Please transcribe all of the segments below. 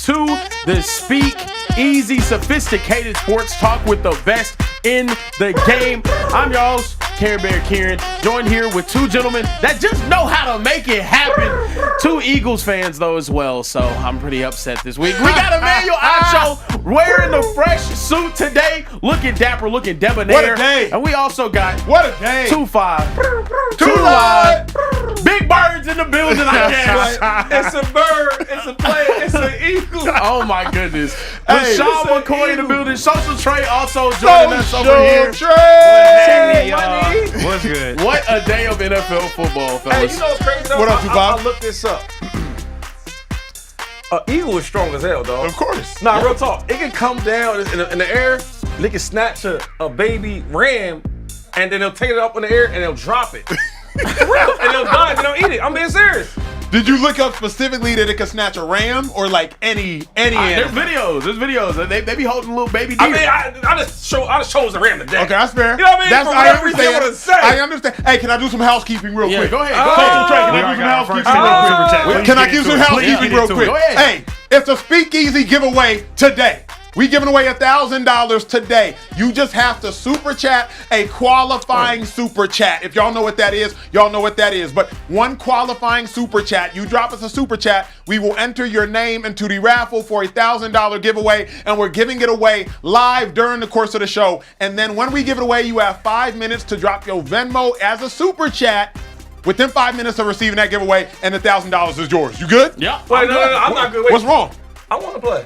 to the Speakeasy, sophisticated sports talk with the best in the game. I'm your host, Kieran, joined here with two gentlemen that just know how to make it happen. Two Eagles fans, though, as well, so I'm pretty upset this week. We got Emmanuel Acho wearing the fresh suit today, looking dapper, looking debonair. What a day. And we also got What a day. 2-5. 2-5. Big birds in the building, I guess. It's a bird. It's a plane. It's an eagle. Oh, my goodness. Hey, Rashawn it's an McCoy in the eagle. building. Social Trey also joining us over here. Trey. What's good? What a day of NFL football, Hey, fellas. you know what's crazy though? What up, Bob? I looked this up. Eagle is strong as hell, dog. Of course. Nah, real talk. It can come down in the air, and it can snatch a baby ram, and then they'll take it up in the air and they'll drop it. For real. And they'll die and they'll eat it. I'm being serious. Did you look up specifically that it could snatch a ram or like any There's animal? videos. They be holding little baby deer. I mean, I just chose the ram today. Okay, that's fair. You know what I mean? That's, From I whatever you understand. able to say. I understand. Hey, can I do some housekeeping real Yeah, quick? go ahead. Social Trey, can I do some housekeeping real quick? Can I give some housekeeping real quick? Go ahead. Hey, it's a Speakeasy giveaway today. We giving away $1,000 today. You just have to super chat a qualifying super chat. If y'all know what that is, y'all know what that is. But one qualifying super chat, you drop us a super chat, we will enter your name into the raffle for a $1,000 giveaway, and we're giving it away live during the course of the show. And then when we give it away, you have 5 minutes to drop your Venmo as a super chat. Within 5 minutes of receiving that giveaway, and the $1,000 is yours. You good? Yeah. Wait, no, I'm not good. Wait, What's wrong? I want to play.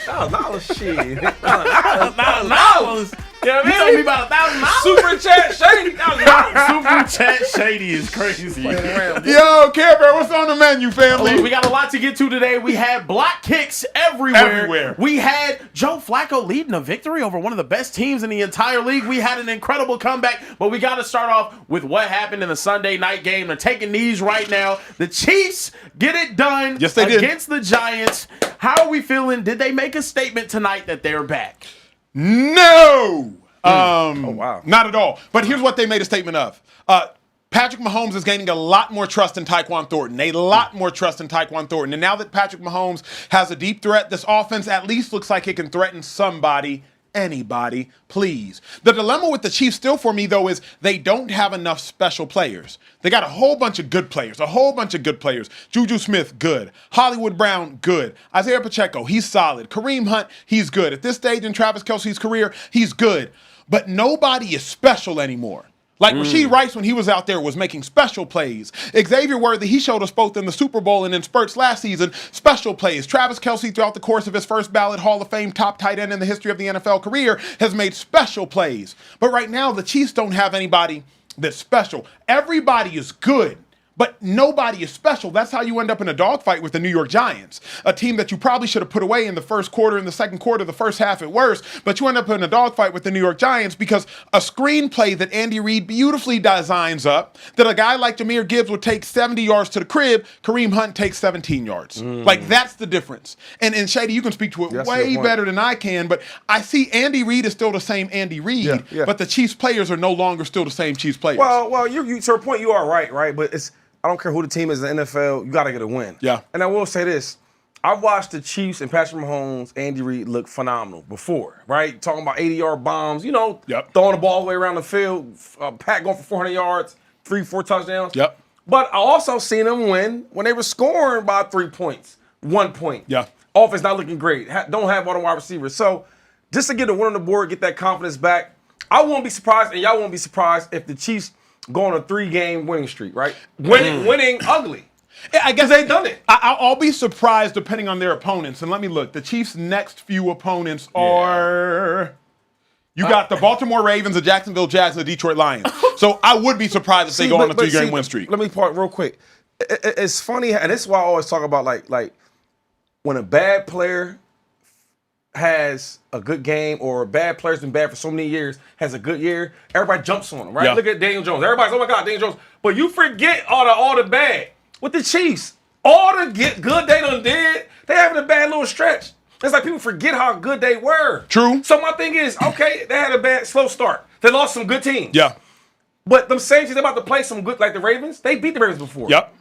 $1,000, shit. $1,000. You know what You I told me mean? about $1,000? Super chat shady. $1,000. Super chat shady is crazy. Yo, Care Bear, what's on the menu, family? We got a lot to get to today. We had block kicks everywhere. We had Joe Flacco leading a victory over one of the best teams in the entire league. We had an incredible comeback, but we got to start off with what happened in the Sunday night game. They're taking these right now. The Chiefs get it done Yes, they did. against the Giants. How are we feeling? Did they make a statement tonight that they're back? No. wow. Not at all. But here's what they made a statement of. Patrick Mahomes is gaining a lot more trust in Tyquan Thornton. A lot more trust in Tyquan Thornton. And now that Patrick Mahomes has a deep threat, this offense at least looks like it can threaten somebody. Anybody, please. The dilemma with the Chiefs still for me, though, is they don't have enough special players. They got a whole bunch of good players, Juju Smith, good. Hollywood Brown, good. Isaiah Pacheco, he's solid. Kareem Hunt, he's good. At this stage in Travis Kelce's career, he's good. But nobody is special anymore. Like Rashee Rice, when he was out there, was making special plays. Xavier Worthy, he showed us both in the Super Bowl and in spurts last season, special plays. Travis Kelce, throughout the course of his first ballot Hall of Fame top tight end in the history of the NFL career, has made special plays. But right now, the Chiefs don't have anybody that's special. Everybody is good, but nobody is special. That's how you end up in a dogfight with the New York Giants, a team that you probably should have put away in the first quarter, in the second quarter, the first half at worst, but you end up in a dogfight with the New York Giants because a screenplay that Andy Reid beautifully designs up, that a guy like Jahmyr Gibbs would take 70 yards to the crib, Kareem Hunt takes 17 yards. Like, that's the difference. And Shady, you can speak to it way better than I can, but I see Andy Reid is still the same Andy Reid, but the Chiefs players are no longer still the same Chiefs players. Well, you to a point, you are right? But I don't care who the team is in the NFL, you got to get a win. Yeah. And I will say this. I watched the Chiefs and Patrick Mahomes, Andy Reid look phenomenal before, right? Talking about 80-yard bombs, throwing the ball all the way around the field, Pat going for 400 yards, 3-4 touchdowns. Yep. But I also seen them win when they were scoring by 3 points, 1 point. Yeah. Offense not looking great. Don't have all the wide receivers. So just to get a win on the board, get that confidence back, I won't be surprised, and y'all won't be surprised if the Chiefs go on a 3-game winning streak, right? Winning ugly. I guess they've done it. I'll be surprised depending on their opponents. And let me look. The Chiefs' next few opponents are... You got the Baltimore Ravens, the Jacksonville Jags, and the Detroit Lions. So I would be surprised if they go on a 3-game win streak. Let me part real quick. It's funny, and this is why I always talk about like when a bad player has a good game, or a bad player's been bad for so many years, has a good year, everybody jumps on him, right? Yeah. Look at Daniel Jones. Everybody's, oh my God, Daniel Jones. But you forget all the bad. With the Chiefs, all the good they done did, they having a bad little stretch. It's like people forget how good they were. True. So my thing is, okay, they had a bad, slow start. They lost some good teams. Yeah. But them same teams, they about to play some good, like the Ravens, they beat the Ravens before. Yep.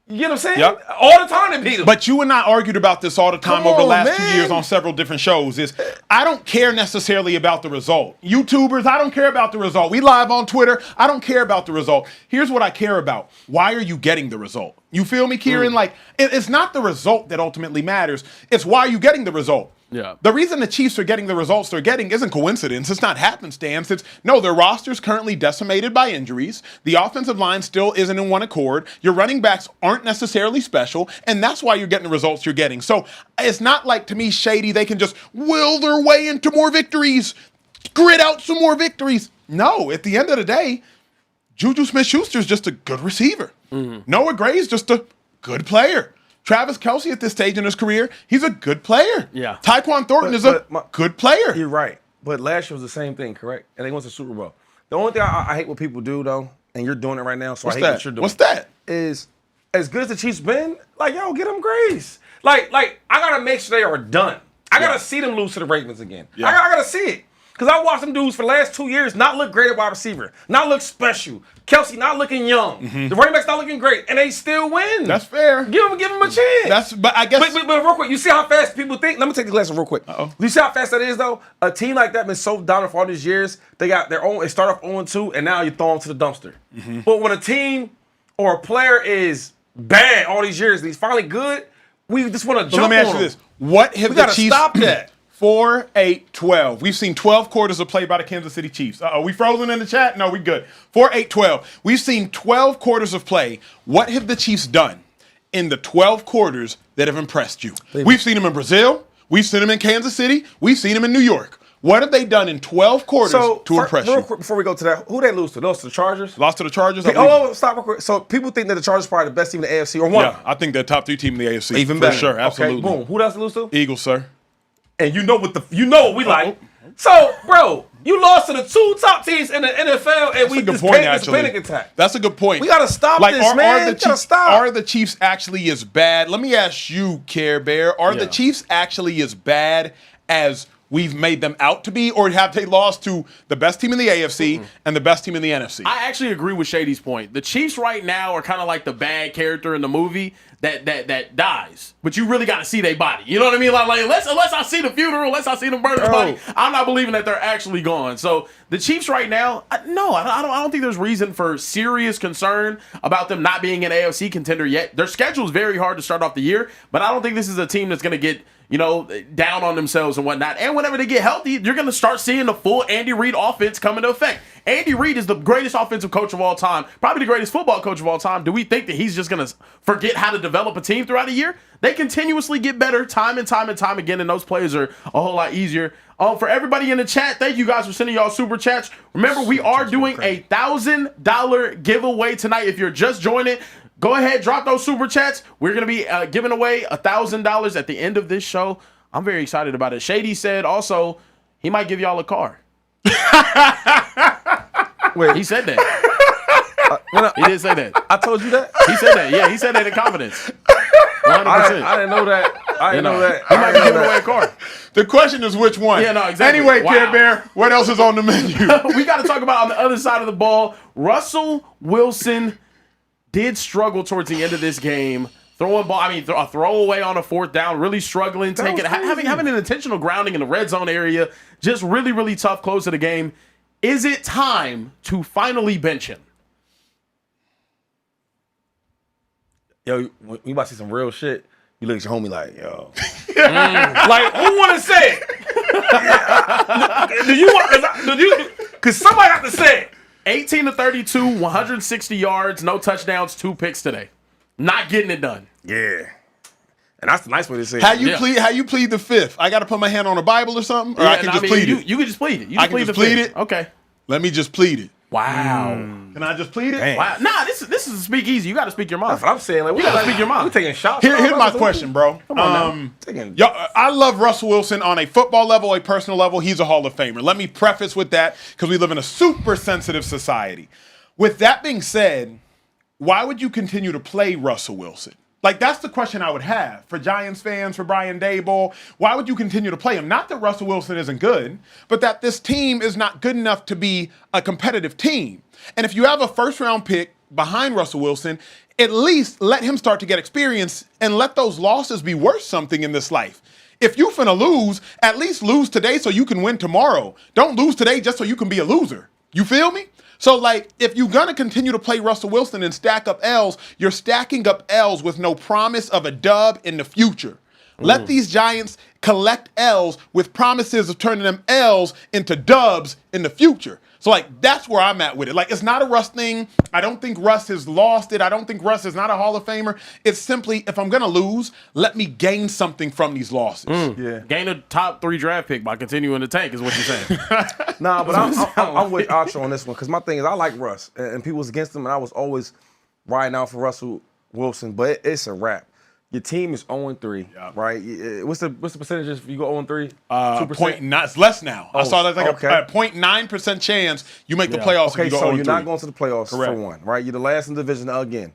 You know what I'm saying? Yep. All the time they beat them. But you and I argued about this all the time Come over the on, last 2 man. years on several different shows. Is I don't care necessarily about the result. YouTubers, I don't care about the result. We live on Twitter. I don't care about the result. Here's what I care about. Why are you getting the result? You feel me, Kieran? Like, it's not the result that ultimately matters. It's why are you getting the result? Yeah. The reason the Chiefs are getting the results they're getting isn't coincidence. It's not happenstance. No, their roster's currently decimated by injuries. The offensive line still isn't in one accord. Your running backs aren't necessarily special, and that's why you're getting the results you're getting. So it's not like, to me, Shady, they can just will their way into more victories, grit out some more victories. No, at the end of the day, Juju Smith-Schuster's just a good receiver. Noah Gray's just a good player. Travis Kelce at this stage in his career, he's a good player. Yeah. Tyquan Thornton is a good player. You're right. But last year was the same thing, correct? And they went to the Super Bowl. The only thing I hate what people do, though, and you're doing it right now, so I hate what you're doing. What's that? Is as good as the Chiefs been, like, yo, get them grace. Like, I got to make sure they are done. I got to see them lose to the Ravens again. Yeah. I got to see it. Because I watched them dudes for the last 2 years not look great at wide receiver, not look special. Kelce not looking young. The running backs not looking great, and they still win. That's fair. Give them a chance. But I guess. But real quick, you see how fast people think? Let me take the lesson real quick. You see how fast that is, though? A team like that been so dominant for all these years. They got their own. They start off 0-2, and now you throw them to the dumpster. But when a team or a player is bad all these years, and he's finally good, we just want to jump on let me ask you this: what have We the gotta Chiefs? stop that. 4, 8, 12. We've seen 12 quarters of play by the Kansas City Chiefs. Are we frozen in the chat? No, we good. 4, 8, 12. We've seen 12 quarters of play. What have the Chiefs done in the 12 quarters that have impressed you? We've seen them in Brazil. We've seen them in Kansas City. We've seen them in New York. What have they done in 12 quarters to impress real you? quick, before we go to that, who they lose to? They lost to the Chargers? Lost to the Chargers? Stop real quick. So people think that the Chargers are probably the best team in the AFC, or one? Yeah, I think they're top 3 team in the AFC. Even for better. sure, absolutely. Okay, boom. Who else to lose to? Eagles, sir. And you know what we like. So, bro, you lost to the 2 top teams in the NFL, and we just paid this panic attack. That's a good point. We gotta stop this, man. Are the Chiefs actually as bad? Let me ask you, Care Bear. Are the Chiefs actually as bad as we've made them out to be, or have they lost to the best team in the AFC and the best team in the NFC? I actually agree with Shady's point. The Chiefs right now are kind of like the bad character in the movie that dies, but you really got to see their body. You know what I mean? Like unless I see the funeral, unless I see them burn his body, I'm not believing that they're actually gone. So the Chiefs right now, I don't think there's reason for serious concern about them not being an AFC contender yet. Their schedule is very hard to start off the year, but I don't think this is a team that's going to get down on themselves and whatnot. And whenever they get healthy, you're going to start seeing the full Andy Reid offense come into effect. Andy Reid is the greatest offensive coach of all time, probably the greatest football coach of all time. Do we think that he's just going to forget how to develop a team throughout a year? They continuously get better time and time and time again, and those plays are a whole lot easier. For everybody in the chat, thank you guys for sending y'all super chats. Remember, we are doing a $1,000 giveaway tonight. If you're just joining, go ahead, drop those super chats. We're going to be giving away $1,000 at the end of this show. I'm very excited about it. Shady said also he might give y'all a car. Wait, he said that. He did say that. I told you that? He said that. Yeah, he said that in confidence. 100%. I didn't know that. I didn't know that. He might be giving away a car. The question is which one. Yeah, no, exactly. Anyway, Wow. Care Bear, what else is on the menu? We got to talk about on the other side of the ball. Russell Wilson did struggle towards the end of this game. Throwing ball, a throwaway on a 4th down, really struggling, having an intentional grounding in the red zone area, just really, really tough close to the game. Is it time to finally bench him? Yo, when you about to see some real shit, you look at your homie like, yo. Like, who want to say it? Do you want, because somebody have to say it. 18 to 32, 160 yards, no touchdowns, 2 picks today. Not getting it done. Yeah. And that's the nice way to say it. How you plead the 5th? I got to put my hand on a Bible or something? Or I can just plead it? You can just plead it. You I can just plead it? Okay. Let me just plead it. Wow. Can I just plead it? Damn. Wow. Nah, this is a speakeasy. You got to speak your mind. That's what I'm saying. Like, we gotta speak your mind. We taking shots. Here's my question, bro. Come on now. I love Russell Wilson on a football level, a personal level. He's a Hall of Famer. Let me preface with that because we live in a super sensitive society. With that being said, why would you continue to play Russell Wilson? Like, that's the question I would have for Giants fans, for Brian Daboll. Why would you continue to play him? Not that Russell Wilson isn't good, but that this team is not good enough to be a competitive team. And if you have a first-round pick behind Russell Wilson, at least let him start to get experience and let those losses be worth something in this life. If you finna lose, at least lose today so you can win tomorrow. Don't lose today just so you can be a loser. You feel me? So, like, if you're going to continue to play Russell Wilson and stack up L's, you're stacking up L's with no promise of a dub in the future. Let these Giants collect L's with promises of turning them L's into dubs in the future. So, like, that's where I'm at with it. Like, it's not a Russ thing. I don't think Russ has lost it. I don't think Russ is not a Hall of Famer. It's simply, if I'm going to lose, let me gain something from these losses. Yeah. Gain a top 3 draft pick by continuing to tank is what you're saying. Nah, but I'm with Acho on this one because my thing is I like Russ and people was against him and I was always riding out for Russell Wilson, but it's a wrap. Your team is 0-3, right? What's the percentage if you go 0-3? 2%. It's less now. I saw that's like a 0.9% chance you make the playoffs if you go 0-3. So you're not going to the playoffs Correct. for one, right? You're the last in the division again.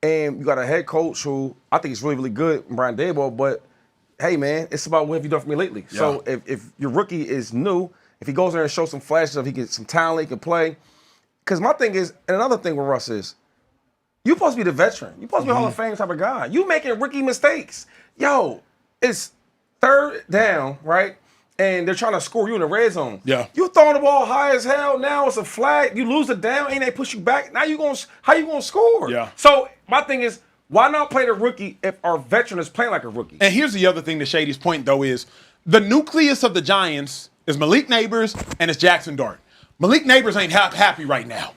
And you got a head coach who I think is really, really good, Brian Daboll, but hey, man, it's about what have you done for me lately. Yeah. So if your rookie is new, if he goes there and shows some flashes of he gets some talent, he can play. Because my thing is, and another thing with Russ is, you're supposed to be the veteran. You're supposed to be a Hall of Fame type of guy. You making rookie mistakes. Yo, it's 3rd down, right? And they're trying to score you in the red zone. Yeah. You throwing the ball high as hell. Now it's a flag. You lose the down and they push you back. Now how you gonna score? Yeah. So my thing is, why not play the rookie if our veteran is playing like a rookie? And here's the other thing to Shady's point, though, is the nucleus of the Giants is Malik Neighbors and it's Jackson Dart. Malik Neighbors ain't happy right now.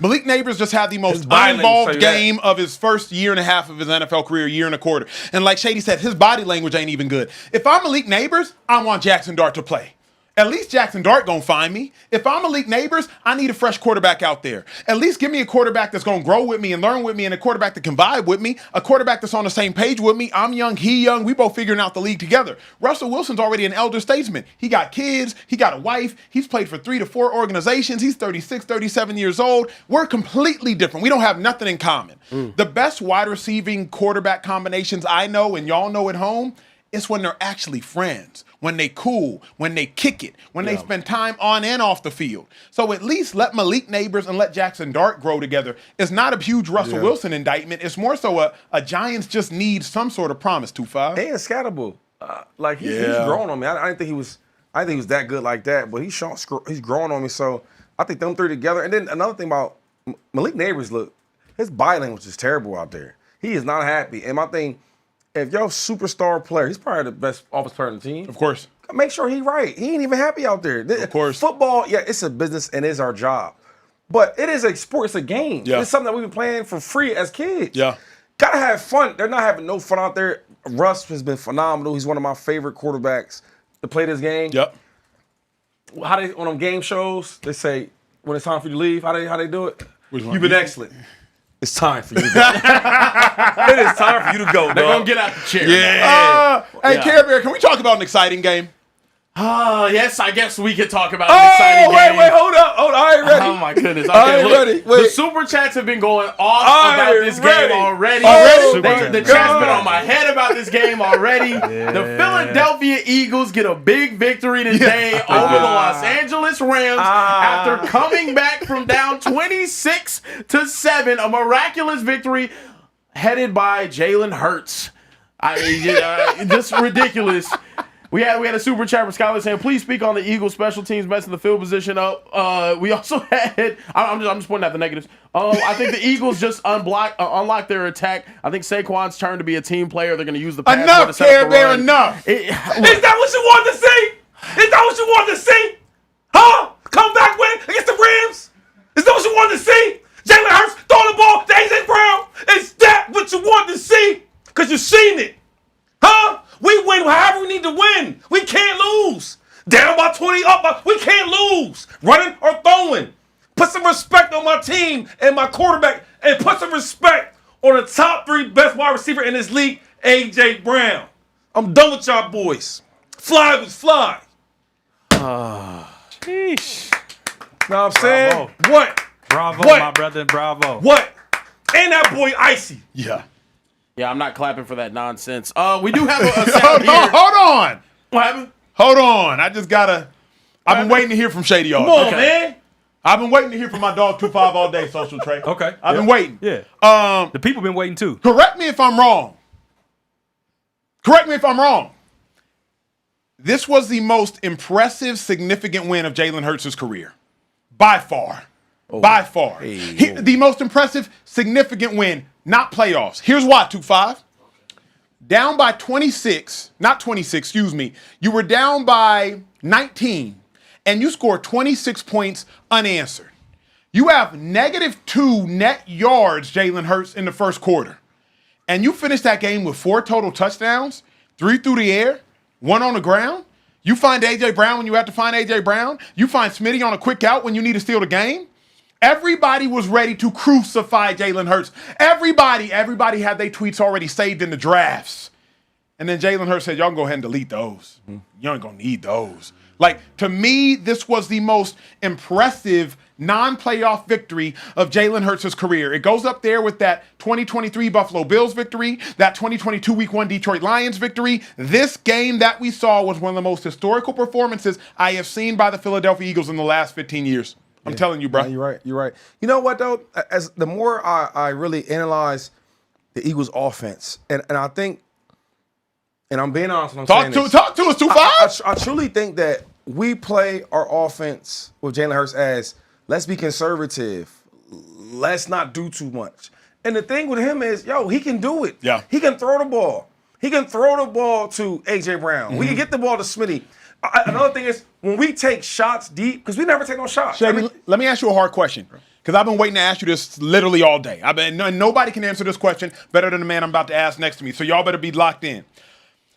Malik Neighbors just had the most uninvolved game of his first year and a half of his NFL career, year and a quarter. And like Shady said, his body language ain't even good. If I'm Malik Neighbors, I want Jackson Dart to play. At least Jackson Dart gonna find me. If I'm Malik Neighbors, I need a fresh quarterback out there. At least give me a quarterback that's gonna grow with me and learn with me, and a quarterback that can vibe with me, a quarterback that's on the same page with me. I'm young, he young, we both figuring out the league together. Russell Wilson's already an elder statesman. He got kids, he got a wife, he's played for 3 to 4 organizations, he's 36, 37 years old. We're completely different. We don't have nothing in common. The best wide receiving quarterback combinations I know, and y'all know at home, it's when they're actually friends, when they cool, when they kick it, when they spend time on and off the field. So at least let Malik Neighbors and let Jackson Dart grow together. It's not a huge Russell Wilson indictment. It's more so a Giants just need some sort of promise, 2-5. And Scatterbull. He's growing on me. I didn't think he was that good like that, but he's growing on me. So I think them 3 together. And then another thing about Malik Neighbors, look, his body language is terrible out there. He is not happy. And my thing, if your superstar player, he's probably the best offensive player on the team. Of course. Make sure he's right. He ain't even happy out there. Of course. Football, it's a business and it's our job. But it is a sport. It's a game. Yeah. It's something that we've been playing for free as kids. Yeah. Gotta have fun. They're not having no fun out there. Russ has been phenomenal. He's one of my favorite quarterbacks to play this game. Yep. How they on them game shows, they say when it's time for you to leave, how they do it? You've been excellent. It's time for you to go. It is time for you to go, They're going to get out the chair. Yeah. Hey, Care Bear, can we talk about an exciting game? Yes, I guess we could talk about an exciting game. Wait, hold up. I ain't ready. Oh, my goodness. I Okay, ain't look, ready. Wait. the super chats have been going off about this ready. game already. The chat's God. been on my head about this game already. The Philadelphia Eagles get a big victory today over the Los Angeles Rams after coming back from down 26-7. A miraculous victory headed by Jalen Hurts. Just ridiculous. We had a super chat from Skyler saying, please speak on the Eagles special teams messing the field position up. We also had, I'm just pointing out the negatives. I think the Eagles just unlocked their attack. I think Saquon's turn to be a team player. They're going to use the pass. Enough, Care Bear, enough. Is that what you wanted to see? Is that what you wanted to see? Huh? Come back win against the Rams? Is that what you wanted to see? Jalen Hurts throwing the ball to A.J. Brown? Is that what you wanted to see? Because you've seen it. Huh? We win however we need to win. We can't lose. Down by 20, up by, we can't lose. Running or throwing. Put some respect on my team and my quarterback, and put some respect on the top 3 best wide receiver in this league, A.J. Brown. I'm done with y'all boys. Fly was fly. Sheesh. Know what I'm saying? Bravo. What? Bravo, What? my brother, bravo. What? And that boy Icy. Yeah. Yeah, I'm not clapping for that nonsense. We do have a sound here. Hold on. What happened? Hold on. I've been waiting to hear from Shady all Come on, man. I've been waiting to hear from my dog 2-5 all day, Social Trey. Okay. I've been waiting. Yeah. The people been waiting too. Correct me if I'm wrong. Correct me if I'm wrong. This was the most impressive, significant win of Jalen Hurts' career. By far. By far. The most impressive, significant win, not playoffs. Here's why, 2-5. Down by 26, not 26, excuse me. You were down by 19, and you scored 26 points unanswered. You have -2 net yards, Jalen Hurts, in the first quarter. And you finished that game with 4 total touchdowns, 3 through the air, 1 on the ground. You find A.J. Brown when you have to find A.J. Brown. You find Smitty on a quick out when you need to steal the game. Everybody was ready to crucify Jalen Hurts. Everybody had their tweets already saved in the drafts. And then Jalen Hurts said, y'all can go ahead and delete those. You ain't going to need those. Like, to me, this was the most impressive non-playoff victory of Jalen Hurts' career. It goes up there with that 2023 Buffalo Bills victory, that 2022 Week 1 Detroit Lions victory. This game that we saw was one of the most historical performances I have seen by the Philadelphia Eagles in the last 15 years. I'm telling you, bro. Yeah, you're right. You know what, though? As the more I really analyze the Eagles' offense, and I think, and I'm being honest when I'm saying this. Talk to us, 2-5. I truly think that we play our offense with Jalen Hurts as, let's be conservative. Let's not do too much. And the thing with him is, he can do it. Yeah. He can throw the ball. He can throw the ball to A.J. Brown. We can get the ball to Smitty. Another thing is, when we take shots deep, because we never take no shots. Shady, let me ask you a hard question, because I've been waiting to ask you this literally all day. Nobody can answer this question better than the man I'm about to ask next to me, so y'all better be locked in.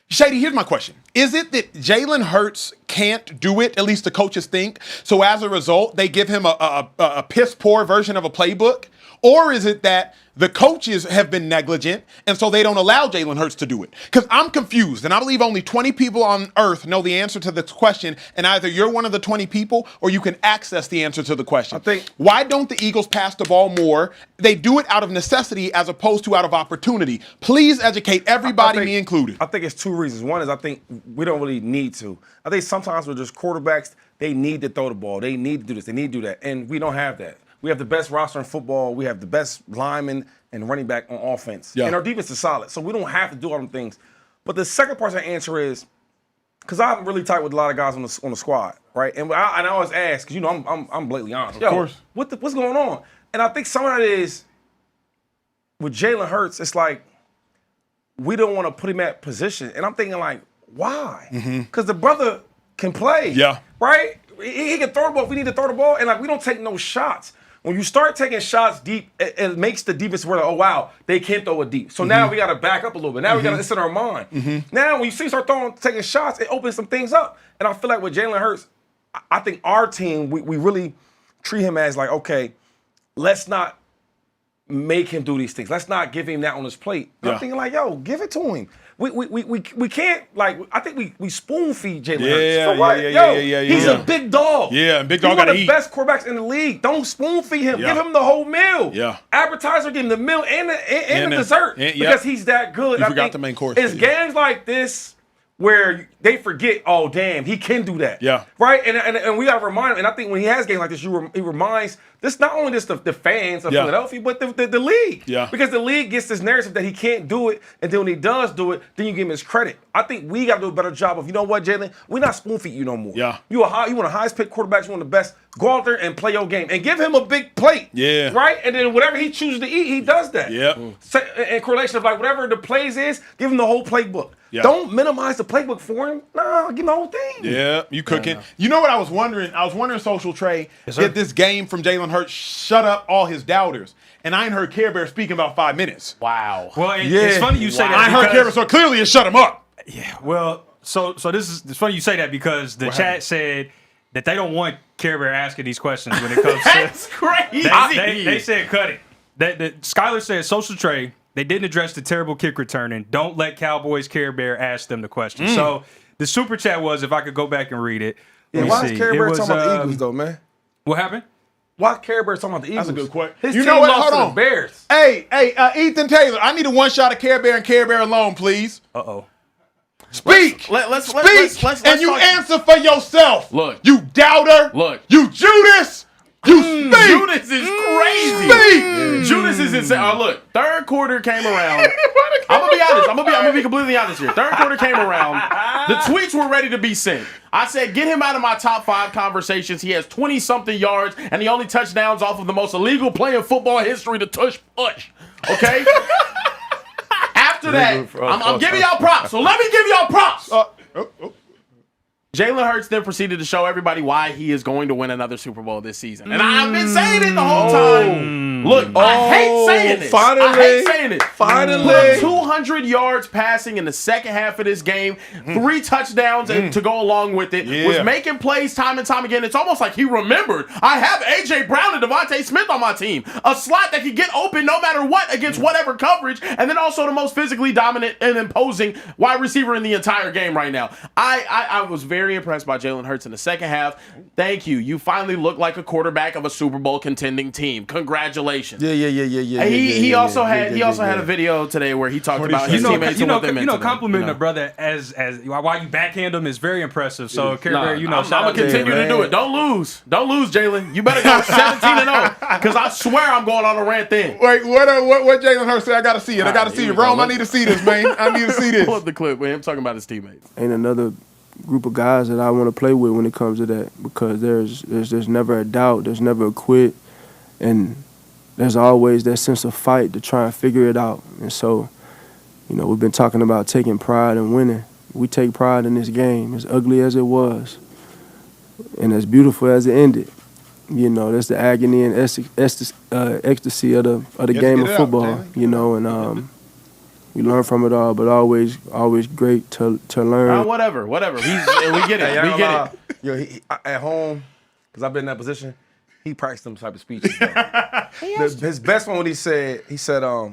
Shady, here's my question. Is it that Jalen Hurts can't do it, at least the coaches think, so as a result, they give him a piss-poor version of a playbook? Or is it that the coaches have been negligent, and so they don't allow Jalen Hurts to do it? Because I'm confused, and I believe only 20 people on earth know the answer to this question, and either you're one of the 20 people or you can access the answer to the question. Why don't the Eagles pass the ball more? They do it out of necessity as opposed to out of opportunity. Please educate everybody, me included. I think it's 2 reasons. One is I think we don't really need to. I think sometimes we're just quarterbacks, they need to throw the ball. They need to do this. They need to do that. And we don't have that. We have the best roster in football. We have the best linemen and running back on offense. Yeah. And our defense is solid. So we don't have to do all them things. But the second part of the answer is, because I'm really tight with a lot of guys on the squad, right? And I always ask, because I'm blatantly honest. Of course. What's going on? And I think some of that is, with Jalen Hurts, it's like, we don't want to put him at position. And I'm thinking like, why? Because the brother can play. Yeah. Right? He can throw the ball if we need to throw the ball. And like, we don't take no shots. When you start taking shots deep, it makes the defense where, oh, wow, they can't throw it deep. So now we got to back up a little bit. Now we got to, it's in our mind. Now when you see start taking shots, it opens some things up. And I feel like with Jalen Hurts, I think our team, we really treat him as like, okay, let's not make him do these things. Let's not give him that on his plate. I'm thinking like, give it to him. We can't, like, I think we spoon feed Jalen Hurts. He's a big dog. Yeah, and big dog got to eat. He's one of the best quarterbacks in the league. Don't spoon feed him. Give him the whole meal. Advertiser, give him the meal and the dessert because he's that good. You forgot the main course. It's games like this where they forget, oh, damn, he can do that. Right? And we got to remind him, and I think when he has games like this, he reminds this not only just the fans of Philadelphia, but the league. Because the league gets this narrative that he can't do it, and then when he does do it, then you give him his credit. I think we got to do a better job of, you know what, Jalen? We're not spoon feed you no more. You one of the highest picked quarterbacks, you one of the best. Go out there and play your game. And give him a big plate. Right? And then whatever he chooses to eat, he does that. So, in correlation of like whatever the plays is, give him the whole playbook. Don't minimize the playbook for him. No, give him the whole thing. You cooking. You know what I was wondering? I was wondering, Social Trey, did this game from Jalen Hurts shut up all his doubters? And I ain't heard Care Bear speak in about 5 minutes. Wow. Well, it's funny you say that. I ain't heard Care Bear, so clearly it shut him up. Yeah. Well, so it's funny you say that because the chat said that they don't want Care Bear asking these questions when it comes That's to. crazy. They said cut it. Skylar said Social Trey. They didn't address the terrible kick returning. Don't let Cowboys Care Bear ask them the question. So the super chat was, if I could go back and read it. Why is Care Bear talking about the Eagles though, man? What happened? Why Care Bear talking about the Eagles? That's a good question. His you team know what? lost Hold to on. the Bears. Hey, Ethan Taylor, I need a one shot of Care Bear and Care Bear alone, please. Speak. Let's and you answer for yourself. Look. You doubter. Look. You Judas. Judas is crazy. Judas is insane. Oh, look, third quarter came around. I'm gonna be honest. I'm gonna be completely honest here. Third quarter came around. The tweets were ready to be sent. I said, get him out of my top 5 conversations. He has 20-something yards, and the only touchdowns off of the most illegal play in football history, the tush push. Okay? After that, I'm giving y'all props. So let me give y'all props. Jalen Hurts then proceeded to show everybody why he is going to win another Super Bowl this season. And I've been saying it the whole time. Look, I hate saying this. I hate saying it. Finally. 200 yards passing in the second half of this game, 3 touchdowns to go along with it, was making plays time and time again. It's almost like he remembered, I have A.J. Brown and Devontae Smith on my team. A slot that can get open no matter what against whatever coverage, and then also the most physically dominant and imposing wide receiver in the entire game right now. I was very impressed by Jalen Hurts in the second half. Thank you. You finally look like a quarterback of a Super Bowl contending team. Congratulations. Yeah. He also had a video today where he talked about his teammates and what they meant to them, complimenting a brother as why you backhand him is very impressive. So, Care Bear, I'm gonna continue to do it. Don't lose, Jalen. You better go 17-0 because I swear I'm going on a rant then. Wait, what Jalen Hurts said? I gotta see it. I gotta see it. Rome, I need to see this, man. I need to see this. Pull up the clip with him talking about his teammates. Ain't another group of guys that I want to play with when it comes to that, because there's never a doubt, there's never a quit, and there's always that sense of fight to try and figure it out. And so, we've been talking about taking pride in winning. We take pride in this game, as ugly as it was, and as beautiful as it ended. That's the agony and ecstasy of the game of football. And we learn from it all, but always great to learn. Whatever. We get it. We get it. Yo, at home, because I've been in that position, he practiced them type of speeches. His best one when he said, I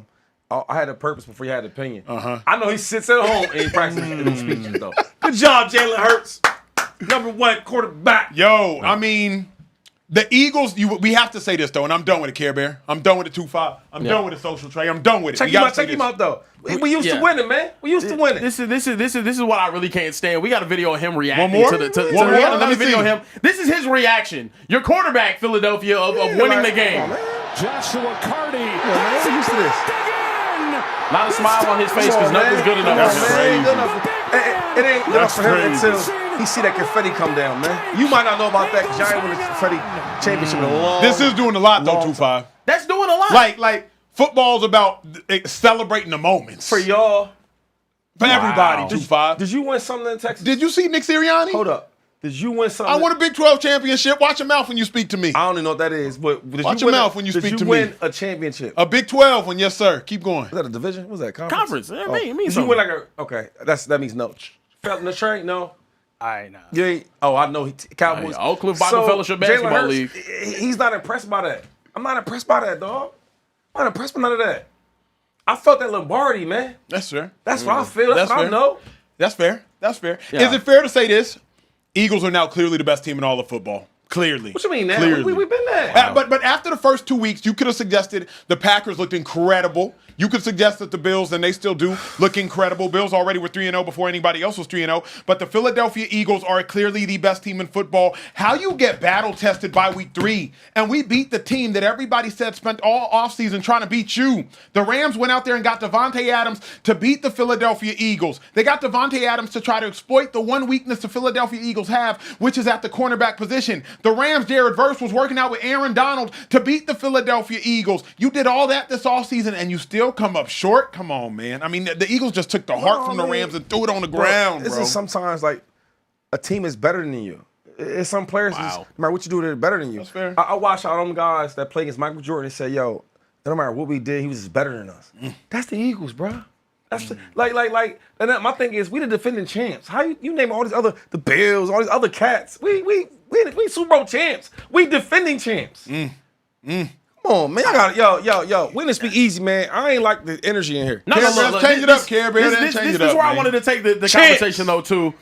had a purpose before you had an opinion. I know he sits at home and he practices them speeches, though. Good job, Jalen Hurts. #1 quarterback. Yo, I mean, the Eagles, we have to say this, though, and I'm done with it, Care Bear. I'm done with the 2-5. I'm done with the social trade. I'm done with it. Check him out, though. We used to winning, man. We used to winning. This is what I really can't stand. We got a video of him reacting One more? to the One more? we got Let another me video see. of him. This is his reaction. Your quarterback, Philadelphia, of winning the game. Joshua Cardi. Man, used to this. Not a smile on his face because nothing's good enough. That's for him. crazy. Good enough. It ain't good enough for him until he see that confetti come down, man. You might not know about that because y'all ain't won the confetti championship in a long This is doing a lot, though, long 2-5. That's doing a lot. Like football's about celebrating the moments. for y'all. For everybody, 2-5. Did you win something in Texas? Did you see Nick Sirianni? Hold up. Did you win something? I won a Big 12 championship. Watch your mouth when you speak to me. I don't even know what that is, but did Watch you your win mouth when you speak to Did you me. win a championship? A Big 12 one, yes, sir. Keep going. Was that a division? What was that? Conference? Conference. It means Did you win something. like a? Okay, that means no. Felt in the train? No. I know. You ain't. Oh, I know. Cowboys. Oak Cliff Bible Fellowship Basketball Jalen Hurts, League. He's not impressed by that. I'm not impressed by that, dog. I'm not impressed by none of that. I felt that Lombardi, man. That's fair. That's what I feel. That's what fair. I know. That's fair. That's fair. Yeah. Is it fair to say this? Eagles are now clearly the best team in all of football. Clearly. What you mean, now? Clearly. We've been there. But after the first 2 weeks, you could have suggested the Packers looked incredible. You could suggest that the Bills, and they still do, look incredible. Bills already were 3-0 before anybody else was 3-0. But the Philadelphia Eagles are clearly the best team in football. How you get battle-tested by week 3, and we beat the team that everybody said spent all offseason trying to beat you. The Rams went out there and got Devontae Adams to beat the Philadelphia Eagles. They got Devontae Adams to try to exploit the one weakness the Philadelphia Eagles have, which is at the cornerback position. The Rams, Jared Verse, was working out with Aaron Donald to beat the Philadelphia Eagles. You did all that this offseason, and you still come up short? Come on, man. I mean, the Eagles just took the heart from the Rams and threw it on the ground, This bro. is sometimes like a team is better than you. It's some players, no matter what you do, they're better than you. That's fair. I watch all them guys that play against Michael Jordan and say, yo, no matter what we did, he was just better than us. That's the Eagles, bro. That's like, and my thing is, we the defending champs. How you name all these other, the Bills, all these other cats? We Super Bowl champs. We defending champs. Come on, man. I got yo. We didn't speak easy, man. I ain't like the energy in here. No, Care Bears, change it up, Care Bears. This Change it is up, where I man. wanted to take the conversation, though, too.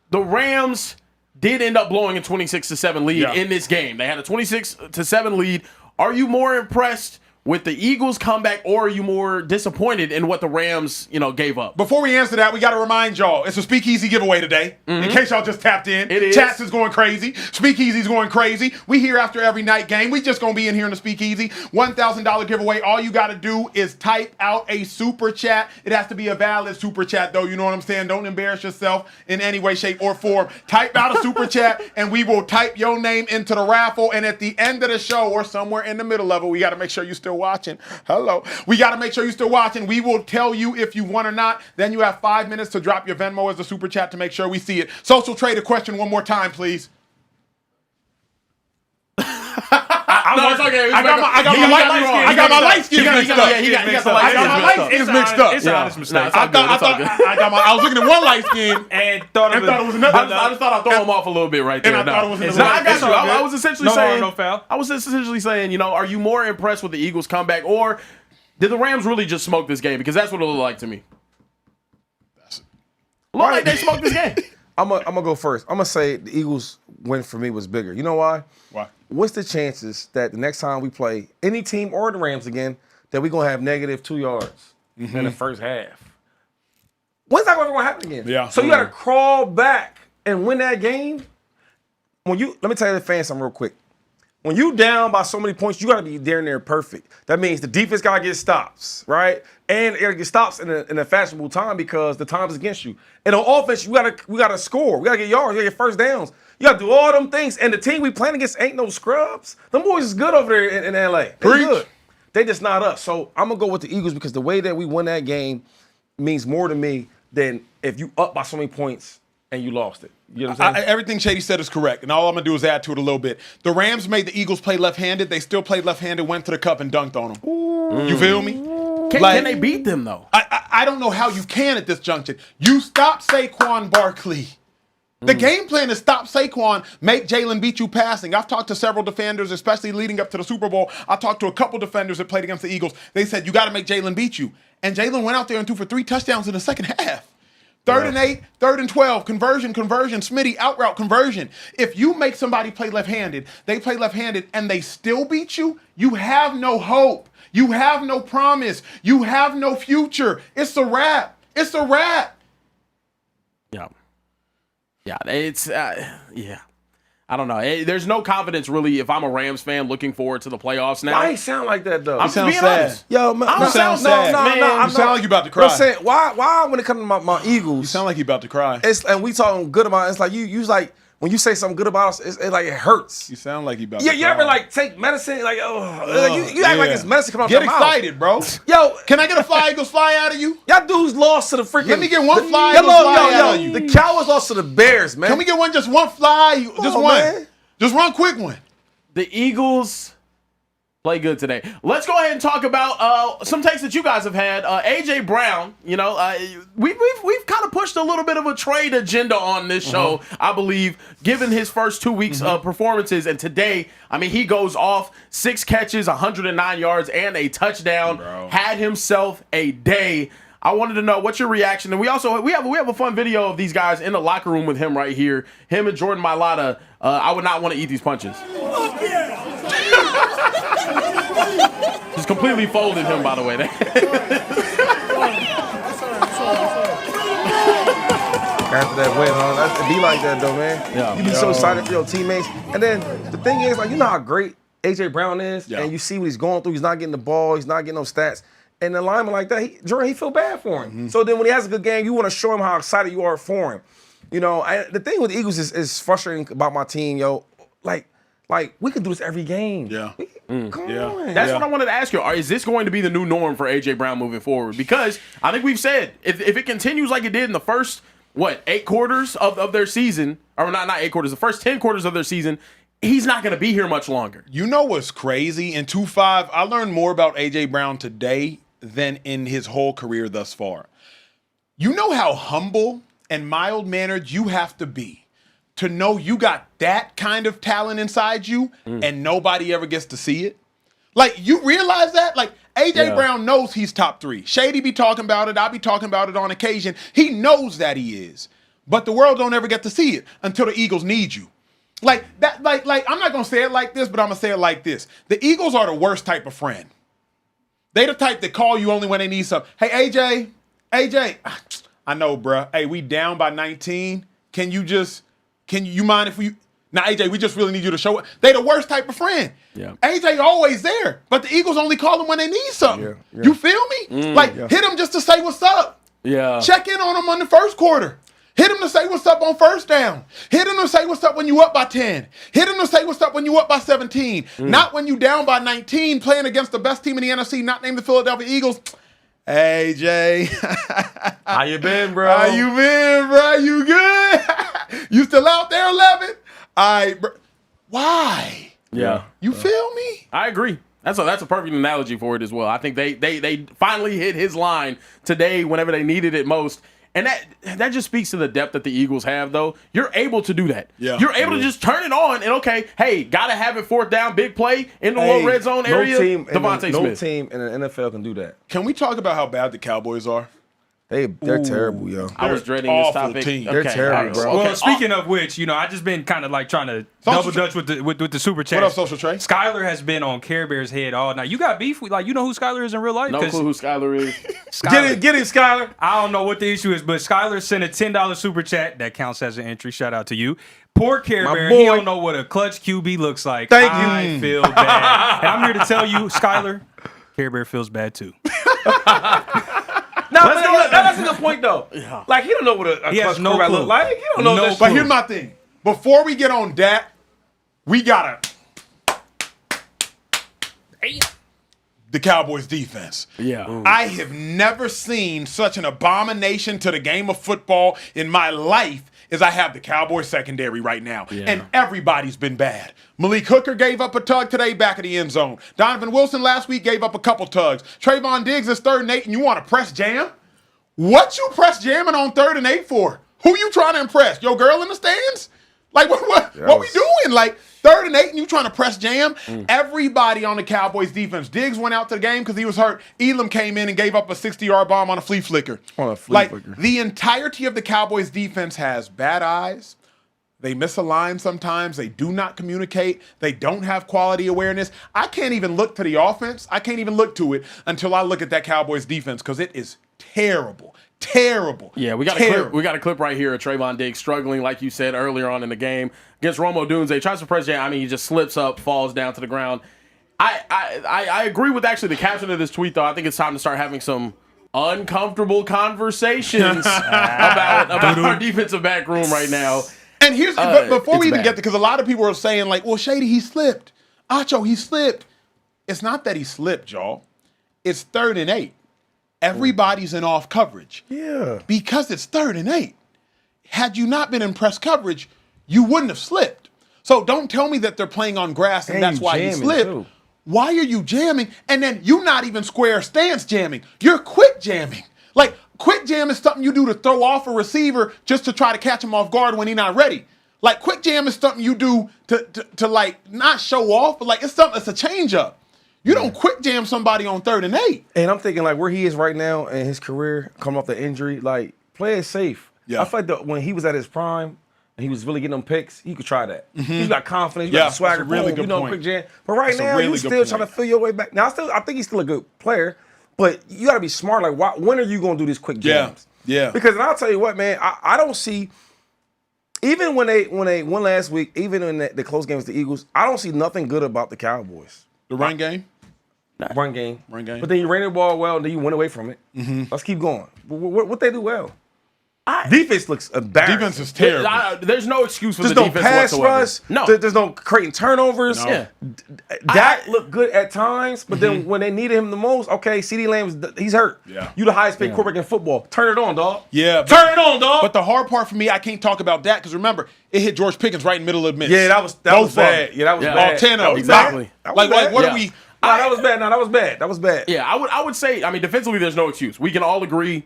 The Rams did end up blowing a 26-7 lead in this game. They had a 26-7 lead. Are you more impressed with the Eagles comeback, or are you more disappointed in what the Rams, gave up? Before we answer that, we got to remind y'all, it's a Speakeasy giveaway today. In case y'all just tapped in. It is. Chats is going crazy. Speakeasy's going crazy. We here after every night game. We just going to be in here in the Speakeasy. $1,000 giveaway. All you got to do is type out a super chat. It has to be a valid super chat, though. You know what I'm saying? Don't embarrass yourself in any way, shape, or form. Type out a super chat, and we will type your name into the raffle. And at the end of the show, or somewhere in the middle of it, we got to make sure you're still watching. Hello. We got to make sure you're still watching. We will tell you if you won or not. Then you have 5 minutes to drop your Venmo as a super chat to make sure we see it. Social Trader question one more time, please. No, it's okay. I got my light skin mixed up. He got the I got my light skins mixed up. It's an honest mistake. I was looking at one light skin And thought it thought it was another. I just thought I'd throw him off a little bit right there. And I thought it was No, I got you. I was essentially No harm, saying, no foul. I was essentially saying, are you more impressed with the Eagles comeback, or did the Rams really just smoke this game? Because that's what it looked like to me. Looked like they smoked this game. I'm gonna go first. I'm gonna say the Eagles win for me was bigger. You know why? Why? What's the chances that the next time we play any team or the Rams again, that we're gonna have -2 yards in the first half? When's that ever gonna happen again? Yeah. So you gotta crawl back and win that game. Let me tell you the fans something real quick. When you down by so many points, you gotta be there perfect. That means the defense gotta get stops, right? And it gotta get stops in a fashionable time because the time's against you. And on offense, we gotta score. We gotta get yards. We gotta get first downs. You gotta do all them things. And the team we playing against ain't no scrubs. Them boys is good over there in LA. They good. They just not us. So I'm gonna go with the Eagles because the way that we won that game means more to me than if you up by so many points and you lost it. You know what I'm saying? Everything Shady said is correct, and all I'm going to do is add to it a little bit. The Rams made the Eagles play left-handed. They still played left-handed, went to the cup, and dunked on them. You feel me? Can they beat them, though? I don't know how you can at this junction. You stop Saquon Barkley. The game plan is stop Saquon, make Jalen beat you passing. I've talked to several defenders, especially leading up to the Super Bowl. I talked to a couple defenders that played against the Eagles. They said, you got to make Jalen beat you. And Jalen went out there and threw for 3 touchdowns in the second half. 3rd and 8, 3rd and 12, conversion, Smitty, out route conversion. If you make somebody play left-handed, they play left-handed, and they still beat you, you have no hope. You have no promise. You have no future. It's a wrap. It's a wrap. Yeah. Yeah, it's, yeah. I don't know. There's no confidence, really, if I'm a Rams fan looking forward to the playoffs now. Why he sound like that, though? I'm just being sad. honest. Yo, man, I don't sound sad. You sound like you about to cry. I'm saying, why when it comes to my Eagles, You sound like you about to cry. and we talking good about it, it's like you like when you say something good about us, it's like it hurts. You sound like you about Yeah, to you cry. ever like take medicine? Like, you act like it's medicine coming out Get your excited, bro. mouth. Yo, Can I get a fly Eagles fly out of you? y'all dudes lost to the freaking. Let me get one fly Yo, Eagles fly out of you. The Cowboys lost to the Bears, man. Can we get one, just one fly? Just on, one. man. Just one quick one. The Eagles play good today. Let's go ahead and talk about some takes that you guys have had. A.J. Brown, we've kind of pushed a little bit of a trade agenda on this show, I believe, given his first 2 weeks of performances. And today, he goes off 6 catches, 109 yards, and a touchdown. Bro. Had himself a day. I wanted to know what's your reaction, and we have a fun video of these guys in the locker room with him right here. Him and Jordan Mailata. I would not want to eat these punches. Just completely folded him, by the way. After that win, huh? It be like that though, man. Yeah. You be so excited for your teammates, and then the thing is, like, you know how great A.J. Brown is, Yeah. and you see what he's going through. He's not getting the ball. He's not getting no stats. And a lineman like that, Jordan, he feel bad for him. So then when he has a good game, you want to show him how excited you are for him. The thing with the Eagles is frustrating about my team, yo. Like we can do this every game. Yeah. Come on. That's what I wanted to ask you. Is this going to be the new norm for A.J. Brown moving forward? Because I think we've said if it continues like it did in the first, 8 quarters of their season, or not 8 quarters, the first 10 quarters of their season, he's not going to be here much longer. You know what's crazy? In 2-5, I learned more about A.J. Brown today than in his whole career thus far. You know how humble and mild-mannered you have to be to know you got that kind of talent inside you and nobody ever gets to see it? Like, you realize that? Like, A.J. Brown knows he's top 3. Shady be talking about it. I be talking about it on occasion. He knows that he is. But the world don't ever get to see it until the Eagles need you. Like, that. Like I'm not going to say it like this, but I'm going to say it like this. The Eagles are the worst type of friend. They the type that call you only when they need something. Hey, AJ, I know, bruh. Hey, we down by 19. Can you mind if we... Now, AJ, we just really need you to show it. They the worst type of friend. Yeah. AJ always there, but the Eagles only call them when they need something. Yeah. You feel me? Hit them just to say what's up. Yeah. Check in on them on the first quarter. Hit them to say what's up on first down. Hit them to say what's up when you up by 10. Hit them to say what's up when you up by 17. Not when you down by 19 playing against the best team in the NFC, not named the Philadelphia Eagles. Hey, Jay. How you been, bro? How you been, bro? You good? You still out there, 11? All right, bro. Why? Yeah. You feel me? I agree. That's a perfect analogy for it as well. I think they finally hit his line today whenever they needed it most. And that just speaks to the depth that the Eagles have, though. You're able to do that. Yeah. You're able to just turn it on and, okay, hey, got to have it fourth down, big play in the low red zone area. Devontae Smith. No team in the NFL can do that. Can we talk about how bad the Cowboys are? They're terrible, yo. I was dreading this topic. Team. They're terrible, bro. Well, speaking of which, I just been kind of like trying to double dutch with the super chat. What up, Social Trey? Skyler has been on Care Bear's head all night. You got beef with, you know who Skyler is in real life? No clue who Skyler is. Get him, Skyler. I don't know what the issue is, but Skyler sent a $10 super chat. That counts as an entry. Shout out to you. Poor Care Bear. He don't know what a clutch QB looks like. Thank you. I feel bad. And I'm here to tell you, Skyler, Care Bear feels bad too. No, that's a good point, though. Yeah. Like, he don't know what a clutch quarterback look like. He don't know that. But here's my thing. Before we get on Dak, we got the Cowboys defense. Yeah. Ooh. I have never seen such an abomination to the game of football in my life as I have the Cowboys secondary right now. Yeah. And everybody's been bad. Malik Hooker gave up a tug today back of the end zone. Donovan Wilson last week gave up a couple tugs. Trayvon Diggs is 3rd and 8, and you want to press jam? What you press jamming on 3rd and 8 for? Who you trying to impress? Your girl in the stands? Like, what we doing? Like, 3rd and 8 and you trying to press jam? Everybody on the Cowboys defense. Diggs went out to the game because he was hurt. Elam came in and gave up a 60-yard bomb on a flea flicker. The entirety of the Cowboys defense has bad eyes. They misalign sometimes. They do not communicate. They don't have quality awareness. I can't even look to the offense. I can't even look to it until I look at that Cowboys defense because it is terrible. Terrible. Yeah, we got a clip right here of Trayvon Diggs struggling, like you said earlier on in the game against Romo Dunze. Tries to press jam. I mean, he just slips up, falls down to the ground. I agree with actually the caption of this tweet, though. I think it's time to start having some uncomfortable conversations about our defensive back room right now. And here's before we even get to, because a lot of people are saying like, well, Shady, he slipped. Acho, he slipped. It's not that he slipped, y'all. It's 3rd and 8. Everybody's in off coverage. Yeah. Because it's 3rd and 8. Had you not been in press coverage, you wouldn't have slipped. So don't tell me that they're playing on grass and that's why he slipped. Too. Why are you jamming? And then you not even square stance jamming. You're quick jamming. Like, quick jam is something you do to throw off a receiver just to try to catch him off guard when he's not ready. Like, quick jam is something you do to like not show off, but like it's a change up. You don't quick jam somebody on 3rd and 8. And I'm thinking like where he is right now in his career, coming off the injury, like play it safe. Yeah. I feel like when he was at his prime and he was really getting them picks, he could try that. He's got confidence, he's got swagger, really good point. Quick jam. But right now, he's still trying to feel your way back. Now, I think he's still a good player, but you got to be smart. Like, when are you going to do these quick jams? Yeah. Because I'll tell you what, man, I don't see. Even when they won last week, even in the close game with the Eagles, I don't see nothing good about the Cowboys. The run game? Run game. But then you ran the ball well, and then you went away from it. Let's keep going. What they do well? Defense looks embarrassing. Defense is terrible. There's no excuse for the defense pass whatsoever. Rush. No. There's no creating turnovers. No. Yeah. Dak looked good at times, but then when they needed him the most, okay, CeeDee Lamb, he's hurt. Yeah. You the highest paid quarterback in football. Turn it on, dog. Yeah. Turn it on, dog. But the hard part for me, I can't talk about Dak because remember, it hit George Pickens right in the middle of the miss. Yeah, that was bad. Yeah, that was bad. All 10 of them. Exactly. Like what are we? That was bad. No, that was bad. That was bad. Yeah, I would say, I mean, defensively, there's no excuse. We can all agree.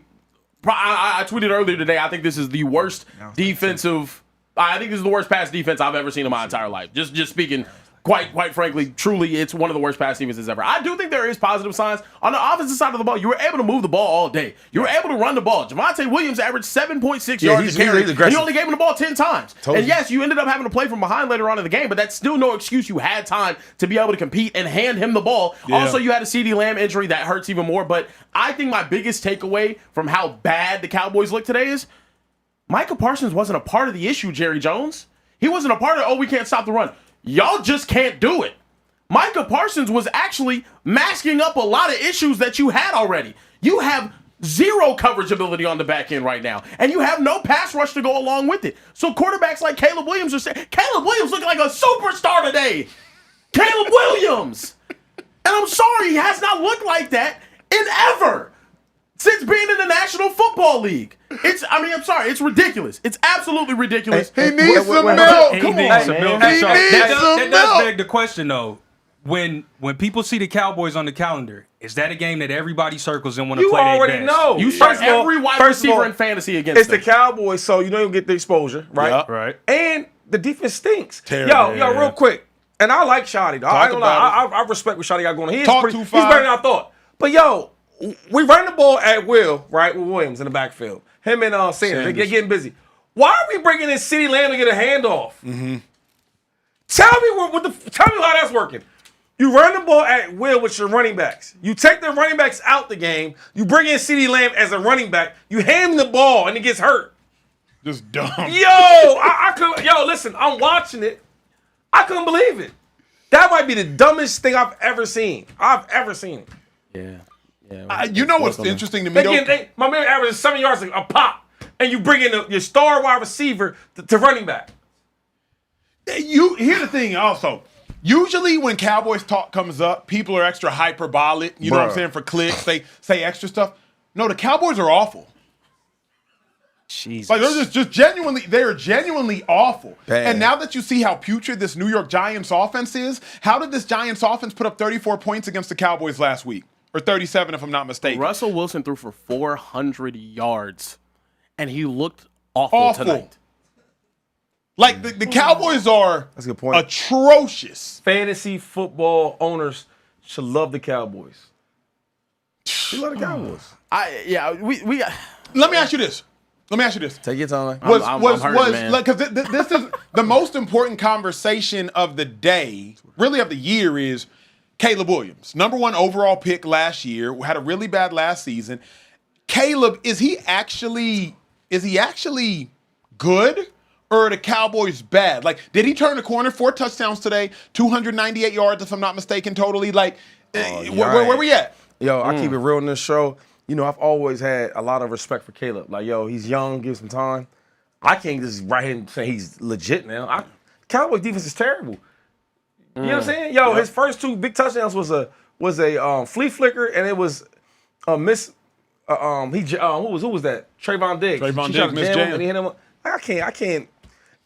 I tweeted earlier today, I think this is the worst defensive. I think this is the worst pass defense I've ever seen in my entire life. Just speaking quite frankly, truly, it's one of the worst pass defenses ever. I do think there is positive signs. On the offensive side of the ball, you were able to move the ball all day. You were able to run the ball. Javonte Williams averaged 7.6 yards a carry. He only gave him the ball 10 times. And yes, you ended up having to play from behind later on in the game, but that's still no excuse. You had time to be able to compete and hand him the ball. Yeah. Also, you had a CeeDee Lamb injury that hurts even more. But I think my biggest takeaway from how bad the Cowboys look today is Micah Parsons wasn't a part of the issue, Jerry Jones. He wasn't a part of, we can't stop the run. Y'all just can't do it. Micah Parsons was actually masking up a lot of issues that you had already. You have zero coverage ability on the back end right now, and you have no pass rush to go along with it. So quarterbacks like Caleb Williams are saying, Caleb Williams looking like a superstar today. Caleb Williams. And I'm sorry, he has not looked like that in ever since being in the National Football League. I'm sorry, it's ridiculous. It's absolutely ridiculous. He needs some milk. He Come on, needs some milk. That does milk. beg the question, though. When people see the Cowboys on the calendar, is that a game that everybody circles and want to play their best? You already know. You start every wide receiver in fantasy against it's them. the Cowboys, so you know you'll get the exposure, right? Yep. Right. And the defense stinks. Terrible. Yo, real quick. And I like Shotty, dog. I don't know. I respect what Shotty got going on. He's better than I thought. But yo, we run the ball at will, right, with Williams in the backfield. Him and Sanders. They're getting busy. Why are we bringing in CeeDee Lamb to get a handoff? Mm-hmm. Tell me how that's working. You run the ball at will with your running backs. You take the running backs out the game. You bring in CeeDee Lamb as a running back. You hand him the ball and he gets hurt. Just dumb. Listen, I'm watching it. I couldn't believe it. That might be the dumbest thing I've ever seen. Yeah. You know what's interesting to me, though? My man averages 7 yards a pop, and you bring in your star wide receiver to running back. Here's the thing also. Usually when Cowboys talk comes up, people are extra hyperbolic, you know what I'm saying, for clicks. They say extra stuff. No, the Cowboys are awful. Jesus. Like they're genuinely awful. Bad. And now that you see how putrid this New York Giants offense is, how did this Giants offense put up 34 points against the Cowboys last week? Or 37 if I'm not mistaken. Russell Wilson threw for 400 yards, and he looked awful tonight. Like, the Cowboys are That's a good point. Atrocious. Fantasy football owners should love the Cowboys. They love the Cowboys. Let me ask you this. Take your time. Because this is the most important conversation of the day, really of the year, is Caleb Williams. #1 overall pick last year, had a really bad last season. Caleb, is he actually good? Or are the Cowboys bad? Like, did he turn the corner? 4 touchdowns today, 298 yards, if I'm not mistaken, totally. Like, where we at? Yo, I keep it real in this show. You know, I've always had a lot of respect for Caleb. Like, yo, he's young, give some time. I can't just right here and say he's legit now. Cowboys defense is terrible. You know what I'm saying? Yo, his first 2 big touchdowns was a flea flicker, and it was a miss. Who was that? Trayvon Diggs. Trayvon Diggs missed jam. And he hit him. I can't.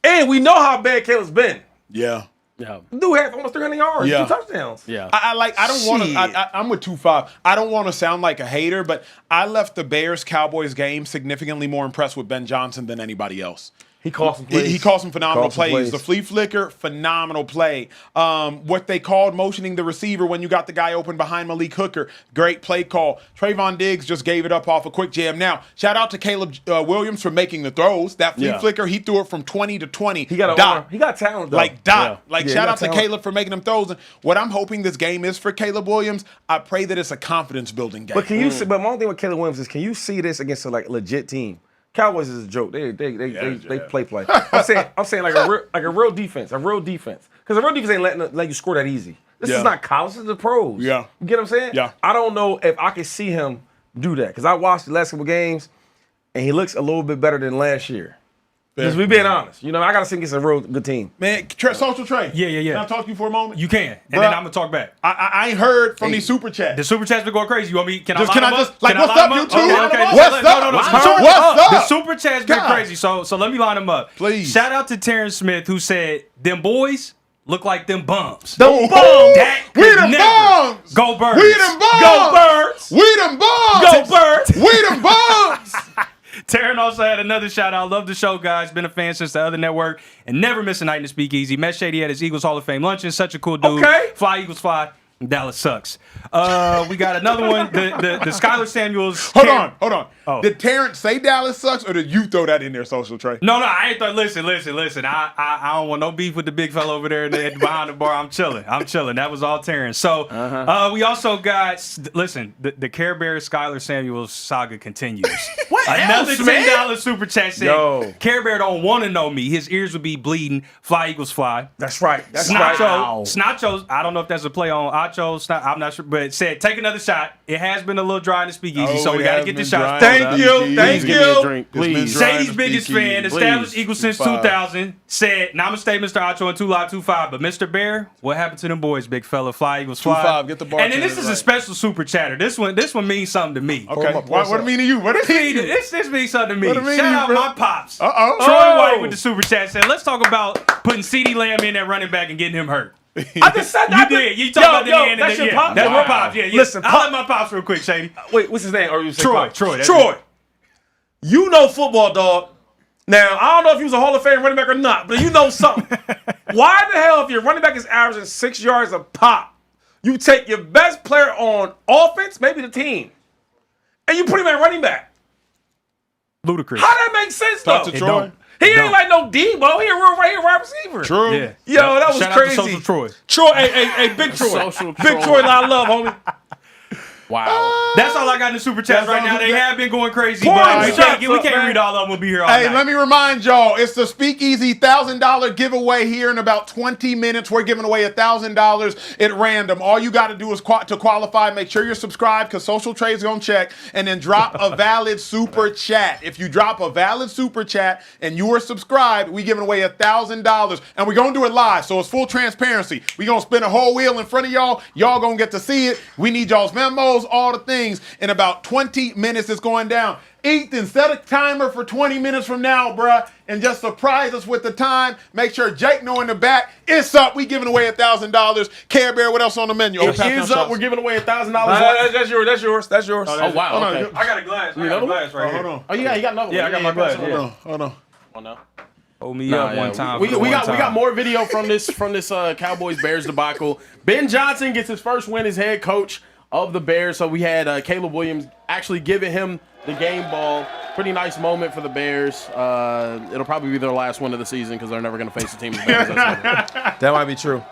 And we know how bad Caleb's been. Yeah. Dude had almost 300 yards, 2 touchdowns. Yeah. I don't want to. I'm with 2-5. I don't want to sound like a hater, but I left the Bears-Cowboys game significantly more impressed with Ben Johnson than anybody else. He called some plays. He called some phenomenal plays. The flea flicker, phenomenal play. What they called motioning the receiver when you got the guy open behind Malik Hooker, great play call. Trayvon Diggs just gave it up off a quick jam. Now, shout out to Caleb Williams for making the throws. That flea flicker, he threw it from 20 to 20. He got talent, though. Shout out to Caleb for making them throws. And what I'm hoping this game is for Caleb Williams, I pray that it's a confidence-building game. But can you see? But my only thing with Caleb Williams is, can you see this against a legit team? Cowboys is a joke. They play. I'm saying like a real defense. Because a real defense ain't let you score that easy. This is not college. This is the pros. Yeah. You get what I'm saying? Yeah. I don't know if I can see him do that, because I watched the last couple games and he looks a little bit better than last year. Because we being honest. You know, I got to think it's a real good team. Man, Social Trey. Yeah. Can I talk to you for a moment? You can. And then I'm going to talk back. I ain't heard from these super chats. The super chat's been going crazy. You want me? Can I what's line up, them YouTube? Okay. What's up? What's up? The super chat's been crazy. So let me line them up. Please. Shout out to Terrence Smith, who said, them boys look like them bums. We them bums. Go Birds. We them bums. Go Birds. We them bums. Go Birds. We them bums. Taryn also had another shout out. Love the show, guys. Been a fan since the other network and never miss a night in the Speakeasy. Met Shady at his Eagles Hall of Fame luncheon. Such a cool dude. Okay. Fly, Eagles, fly. Dallas sucks. We got another one. The Skylar Samuels. Hold on. Oh. Did Terrence say Dallas sucks, or did you throw that in there, Social Trey? No, I ain't thought. Listen. I don't want no beef with the big fella over there behind the bar. I'm chilling. That was all Terrence. So we also got. Listen, the Care Bear Skylar Samuels saga continues. What Another else, man? $10 super chat said, Yo. Care Bear don't want to know me. His ears would be bleeding. Fly, Eagles, fly. That's right. That's right. Snacho, I don't know if that's a play on Acho. I'm not sure, but it said take another shot. It has been a little dry in the Speakeasy, so we got to get the shots. Thank you. Thank Give me a you. drink, please. Shady's biggest fan, established Please. Eagles since 2000, said, Namaste, Mr. Acho, and 2 Live 2-5. But Mr. Bear, what happened to them boys, big fella? Fly, Eagles, fly. 2-5, get the And then this bartender is a right. special super chatter. This one means something to me. Okay. What it mean to you? What it mean to you? This means something to me. What it mean Shout to you, out bro? my pops. Uh-oh. Troy Oh. White with the super chat said, let's talk about putting CeeDee Lamb in at running back and getting him hurt. I just said that. You did. You talked about the end. That's your pop. That's Wow. my pops. Yeah. Listen, I'll let my pops real quick, Shady. Wait, what's his name? Or you say Troy. Pop? Troy, that's Troy. it. You know football, dog. Now, I don't know if he was a Hall of Fame running back or not, but you know something. Why the hell, if your running back is averaging 6 yards a pop, you take your best player on offense, maybe the team, and you put him at running back? Ludicrous. How that make sense, though? Talk to It Troy. don't. He Don't. ain't like no Debo. He a real wide receiver. True. Yeah. Yo, that was Shout crazy. out to Social Troy. Troy, hey, Big Troy. Social Big Troy. Troy, I love, homie. Wow. That's all I got in the super chats That's right all now. you They got. have been going crazy, Pour but the we shots can't up, man. read all of them. We'll be here all Hey, night. let me remind y'all, it's the Speakeasy $1,000 giveaway here in about 20 minutes. We're giving away $1,000 at random. All you got to do is to qualify, make sure you're subscribed because Social Trade's going to check, and then drop a valid super chat. If you drop a valid super chat and you are subscribed, we giving away $1,000, and we're going to do it live, so it's full transparency. We're going to spin a whole wheel in front of y'all. Y'all going to get to see it. We need y'all's memos, all the things. In about 20 minutes, it's going down. Ethan, set a timer for 20 minutes from now, bruh, and just surprise us with the time. Make sure Jake know in the back. It's up. We giving away $1,000. Care Bear, what else on the menu? It is up. We're giving away $1,000. That's yours. Oh, wow. Okay. I got a glass. I got a glass right here. Hold on. Oh, you got another one. Yeah, I got my glass. Hold on. Oh, no. Hold me up one time. We for the one got time. more video from this Cowboys Bears debacle. Ben Johnson gets his first win as head coach of the Bears. So we had Caleb Williams actually giving him the game ball. Pretty nice moment for the Bears. It'll probably be their last win of the season because they're never going to face a team as bad as that. That might be true.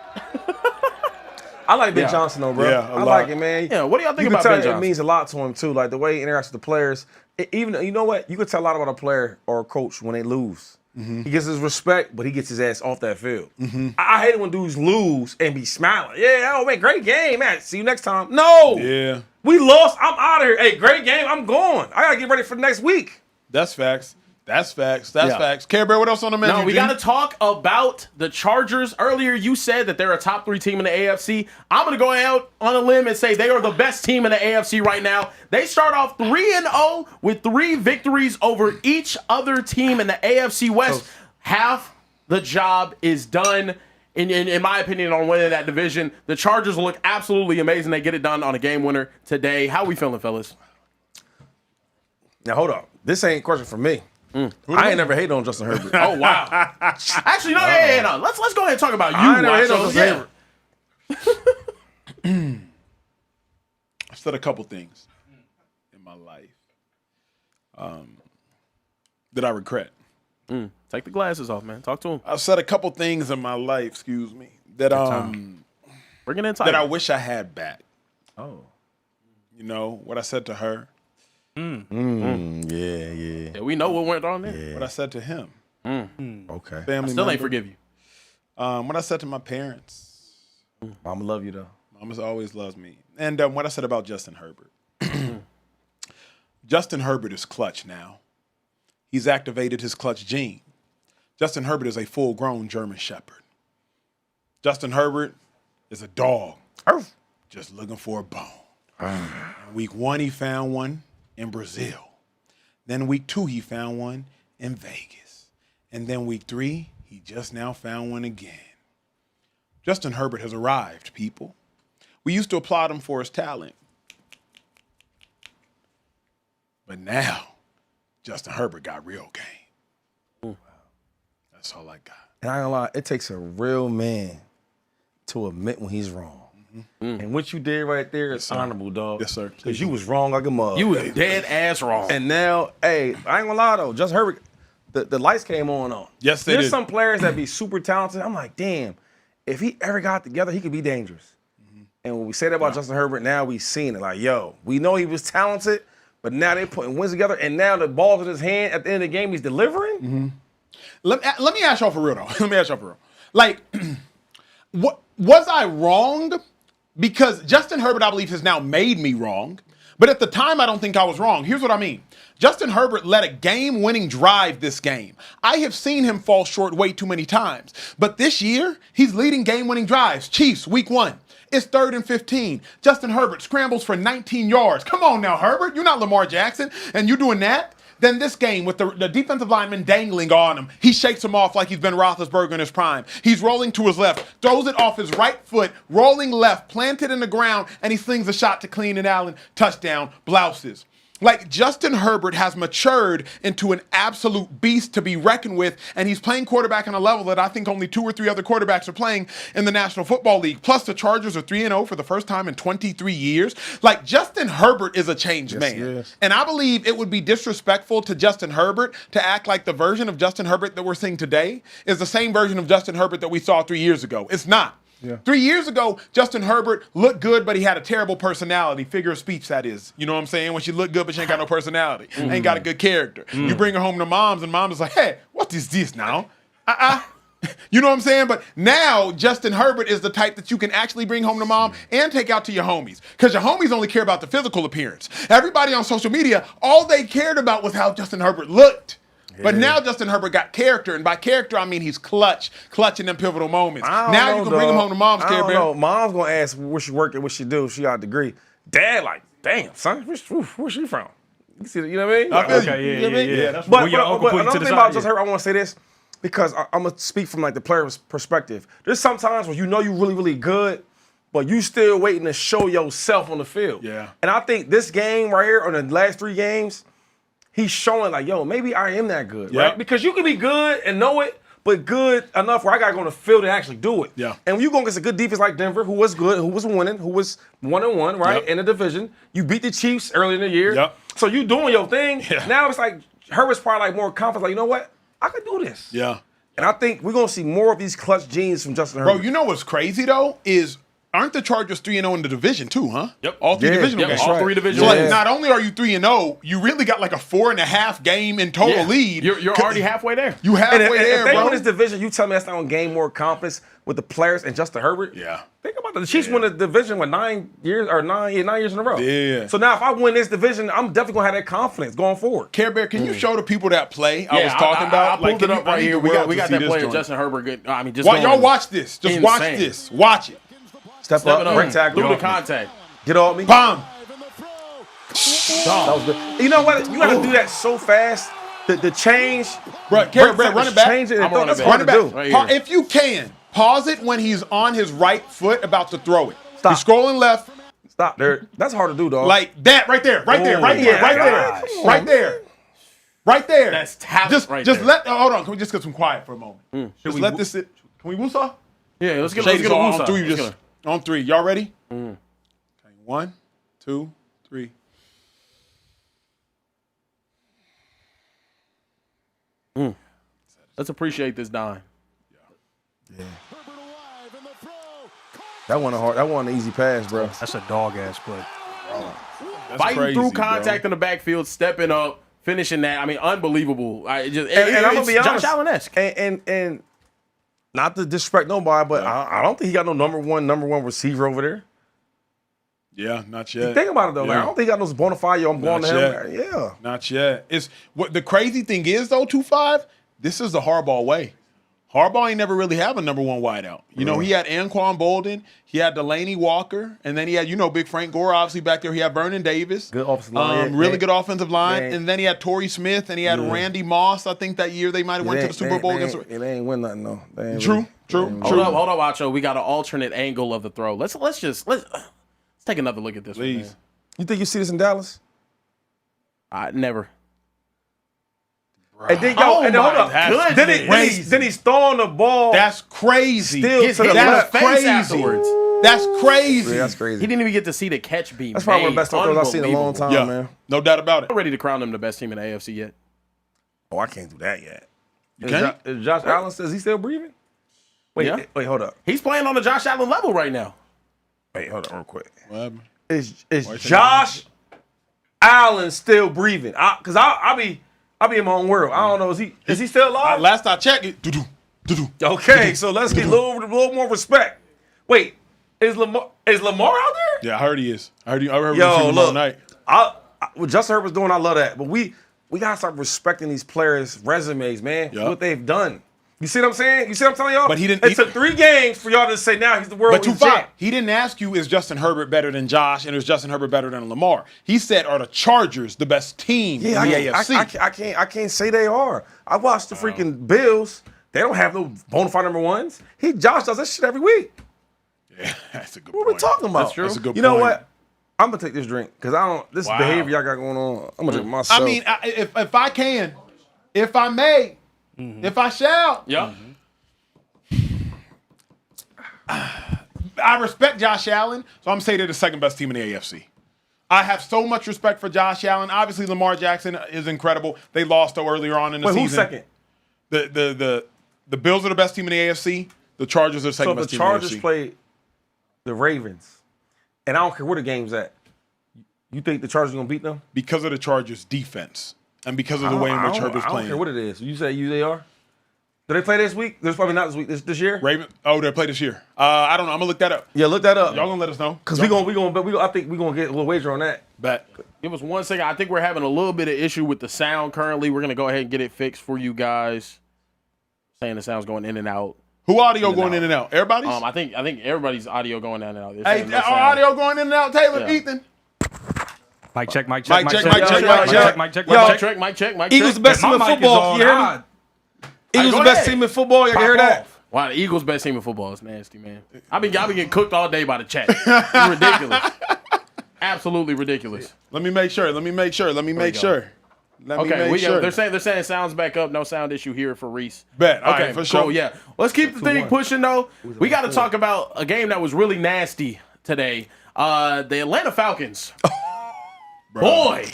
I like Ben Johnson, though, bro. Yeah, a I lot. like it, man. Yeah, what do y'all think You can about tell Ben it Johnson? means a lot to him, too. Like, the way he interacts with the players. Even, you know what? You can tell a lot about a player or a coach when they lose. Mm-hmm. He gets his respect, but he gets his ass off that field. I hate it when dudes lose and be smiling. Yeah, oh, man, great game, man. See you next time. No. Yeah, We lost. I'm out of here. Hey, great game. I'm going. I got to get ready for the next week. that's facts. That's facts. Care Bear, what else on the menu? No, we G? got to talk about the Chargers. Earlier, you said that they're a top 3 team in the AFC. I'm going to go out on a limb and say they are the best team in the AFC right now. They start off 3-0 with 3 victories over each other team in the AFC West. Half the job is done. In my opinion, on winning that division, the Chargers look absolutely amazing. They get it done on a game winner today. How we feeling, fellas? Now, hold up. This ain't a question for me. I ain't never hated on Justin Herbert. Oh wow! Actually, no. Let's go ahead and talk about you. I ain't never hated on Wacho. Justin Herbert. I've said a couple things in my life that I regret. Take the glasses off, man. Talk to him. I've said a couple things in my life, excuse me, that Bring it in tight. that I wish I had back. Oh. You know what I said to her, Yeah, we know what went on there. what I said to him, Okay. family Still ain't member. forgive you. What I said to my parents. Mama love you, though. Mama's always loves me. And what I said about Justin Herbert. Justin Herbert is clutch now. He's activated his clutch gene. Justin Herbert is a full-grown German Shepherd. Justin Herbert is a dog just looking for a bone. In week 1, he found one in Brazil. Then week 2, he found one in Vegas. And then week 3, he just now found one again. Justin Herbert has arrived, people. We used to applaud him for his talent. But now, Justin Herbert got real game. That's all I got. And I ain't gonna lie, it takes a real man to admit when he's wrong. And what you did right there is honorable, dog. Yes, sir. Because you was wrong like a mug. You was dead ass wrong. And now, hey, I ain't gonna lie though, Justin Herbert, the lights came on. Yes, they There's did. some players that be super talented. I'm like, damn, if he ever got together, he could be dangerous. And when we say that about Justin Herbert, now we seen it. Like, yo, we know he was talented, but now they putting wins together, and now the ball's in his hand at the end of the game, he's delivering. Let me ask y'all for real, though. Let me ask y'all for real. Like, what was I wrong? Because Justin Herbert, I believe, has now made me wrong. But at the time, I don't think I was wrong. Here's what I mean. Justin Herbert led a game-winning drive this game. I have seen him fall short way too many times. But this year, he's leading game-winning drives. Chiefs, week 1. It's 3rd and 15. Justin Herbert scrambles for 19 yards. Come on now, Herbert. You're not Lamar Jackson, and you're doing that? Then this game with the defensive lineman dangling on him, he shakes him off like he's been Roethlisberger in his prime. He's rolling to his left, throws it off his right foot, rolling left, planted in the ground, and he slings a shot to Keenan Allen. Touchdown, blouses. Like, Justin Herbert has matured into an absolute beast to be reckoned with, and he's playing quarterback on a level that I think only 2 or 3 other quarterbacks are playing in the National Football League. Plus, the Chargers are 3-0 for the first time in 23 years. Like, Justin Herbert is a changed man. And I believe it would be disrespectful to Justin Herbert to act like the version of Justin Herbert that we're seeing today is the same version of Justin Herbert that we saw 3 years ago. It's not. 3 years ago, Justin Herbert looked good, but he had a terrible personality. Figure of speech, that is. You know what I'm saying? When she look good, but she ain't got no personality. Ain't got a good character. You bring her home to mom's, and mom's is like, hey, what is this now? You know what I'm saying? But now, Justin Herbert is the type that you can actually bring home to mom and take out to your homies. Because your homies only care about the physical appearance. Everybody on social media, all they cared about was how Justin Herbert looked. But now Justin Herbert got character, and by character I mean he's clutching them pivotal moments. Now you can bring him home to mom's, Care Bear. Mom's gonna ask where she work and what she do. She got a degree. Dad, like, damn, son, where's she from? You see, you know what I mean? Okay, yeah. But another thing about Justin Herbert, I want to say this because I'm gonna speak from like the player's perspective. There's sometimes when you know you're really, really good, but you still waiting to show yourself on the field. Yeah. And I think this game right here, or the last 3 games, he's showing like, yo, maybe I am that good, right? Because you can be good and know it, but good enough where I got to go on the field and actually do it. Yeah. And when you go against a good defense like Denver, who was good, who was winning, who was 1-1, right, in the division, you beat the Chiefs early in the year. So you doing your thing. Now it's like Herbert's probably like more confident, like, you know what? I can do this. Yeah. And I think we're going to see more of these clutch genes from Justin Herbert. Bro, you know what's crazy, though, is aren't the Chargers 3-0 in the division, too, huh? Yep. All 3 divisional games. All 3 divisional So, games. like, not only are you 3-0, you really got like a 4.5 game in total lead. You're already halfway there. You halfway there, if they bro. win this division, you tell me that's not going to gain more confidence with the players and Justin Herbert? Yeah. Think about that. The Chiefs won the division with 9 years in a row. Yeah. So now if I win this division, I'm definitely going to have that confidence going forward. Care Bear, can you show the people that play I was talking about? I pulled it up right here. We got that player, joint. Justin Herbert. Good. I mean, just Y'all watch this. Just watch insane. this. Watch it. Step up, break tackle. Through the contact. Get off me. Bomb. That was good. You know what? You got to do that so fast. The change. Bro, Care Bear, run it back. Change it. I'm running That's back. hard to do. Right here. If you can, pause it when he's on his right foot about to throw it. Stop. He's scrolling left. Stop there. That's hard to do, dog. Like that right there. Right there. Right there. yeah, Right there. gosh. Right there. Right there. That's talent just, right just there. let. Hold on. Can we just get some quiet for a moment? Just let this sit. Can we woosah? Yeah, let's get Shades a on woosah. 3. Let's Just get a- on 3. Y'all ready? Okay. 1, 2, 3. Let's appreciate this dime. that wasn't an easy pass, bro. That's a dog-ass play. That's Fighting crazy, through contact bro. in the backfield, stepping up, finishing that. I mean, unbelievable. And I'm gonna be honest, Josh Allen-esque. and not to disrespect nobody, but I don't think he got no number one receiver over there. Yeah, not yet. Think about it though. Like, Yeah. I don't think he got no bona fide. I'm going to him. yet. Yeah. Not yet. It's what the crazy thing is though, 2-5, this is the Harbaugh way. Harbaugh ain't never really have a number 1 wideout. You know, he had Anquan Bolden, he had Delaney Walker, and then he had, Big Frank Gore obviously back there. He had Vernon Davis. Good offensive line. Really good offensive line. Yeah. And then he had Torrey Smith and he had Randy Moss. I think that year they might have went to the Super Bowl against. It ain't win nothing though. They ain't True. Hold up, Acho. We got an alternate angle of the throw. Let's take another look at this. Please. One, You think you see this in Dallas? man. Never. And then, Oh hold up. my Then he's throwing the ball. That's crazy. Still Gets to the hit in the left. face Crazy. afterwards. That's crazy. Yeah, that's crazy. He didn't even get to see the catch being That's probably one of made. the best throws I've seen in a long time, Yeah, man. no doubt about it. I'm ready to crown them the best team in the AFC yet. Oh, I can't do that yet. You can't? Is Josh Allen, is he still breathing? Yeah. Wait, hold up. He's playing on the Josh Allen level right now. Wait, hold up real quick. What happened? Is Josh Allen still breathing? Because I'll be in my own world. I don't know. Is he still alive? Last I checked, it. Doo-doo, doo-doo. Okay, so let's get a little more respect. Wait, is Lamar out there? Yeah, I heard he is. I heard we Yo, seen him all look, night. What Justin Herbert's doing, I love that. But we gotta start respecting these players' resumes, man. Yup. What they've done. You see what I'm saying? You see what I'm telling y'all? But he didn't- It took 3 games for y'all to say now he's the world But champ. 2-5. He didn't ask you, is Justin Herbert better than Josh, and is Justin Herbert better than Lamar? He said, are the Chargers the best team Yeah, in the AFC? I can't say they are. I watched the freaking Bills. They don't have no bona fide number ones. Josh does that shit every week. Yeah, that's a good What point. are we talking about? That's true. That's a good You know point. what? I'm gonna take this drink because this Wow. behavior y'all got going on. I'm gonna drink myself. I mean, if I can, if I may, if I shall, Yeah. I respect Josh Allen, so I'm going to say they're the second best team in the AFC. I have so much respect for Josh Allen. Obviously, Lamar Jackson is incredible. They lost though earlier on in the wait, season. who's second? The Bills are the best team in the AFC. The Chargers are the So second if best the team in the Chargers AFC. played the Ravens, and I don't care where the game's at, you think the Chargers are gonna beat them? Because of the Chargers' defense and because of the way in which Herbert's I don't playing. care what it is. You say they are. Do they play this week? There's probably not this week. This year. Raven? Oh, they play this year. I don't know. I'm gonna look that up. Yeah, look that up. Y'all gonna let us know? Because I think we're gonna get a little wager on that. Bet. Give us 1 second. I think we're having a little bit of issue with the sound currently. We're gonna go ahead and get it fixed for you guys. Saying the sound's going in and out. Who audio going in and out? Everybody's. I think everybody's audio going in and out. They're Hey, saying no our sound. audio going in and out. Taylor, Yeah. Ethan. Mic check, mic Mic check, check, mic mic check, check, mic mic check, check. mic check, Yo, mic Mic check. check, mic check, mic Eagles check. the best team in My mic is football. on. You hear me? Ah, Eagles go the best ahead. team in football. Y'all Pop hear that? off. Wow, the Eagles' best team in football is nasty, man. I've been getting cooked all day by the chat. It's ridiculous. Absolutely ridiculous. Let me make sure. Let me make sure. Let me make go. sure. Let me Okay, make sure. they're saying sounds back up. No sound issue here for Reese. Bet. All Okay, right, for cool. sure. Yeah, let's keep the thing pushing though. We got to talk about a game that was really nasty today. The Atlanta Falcons. Boy,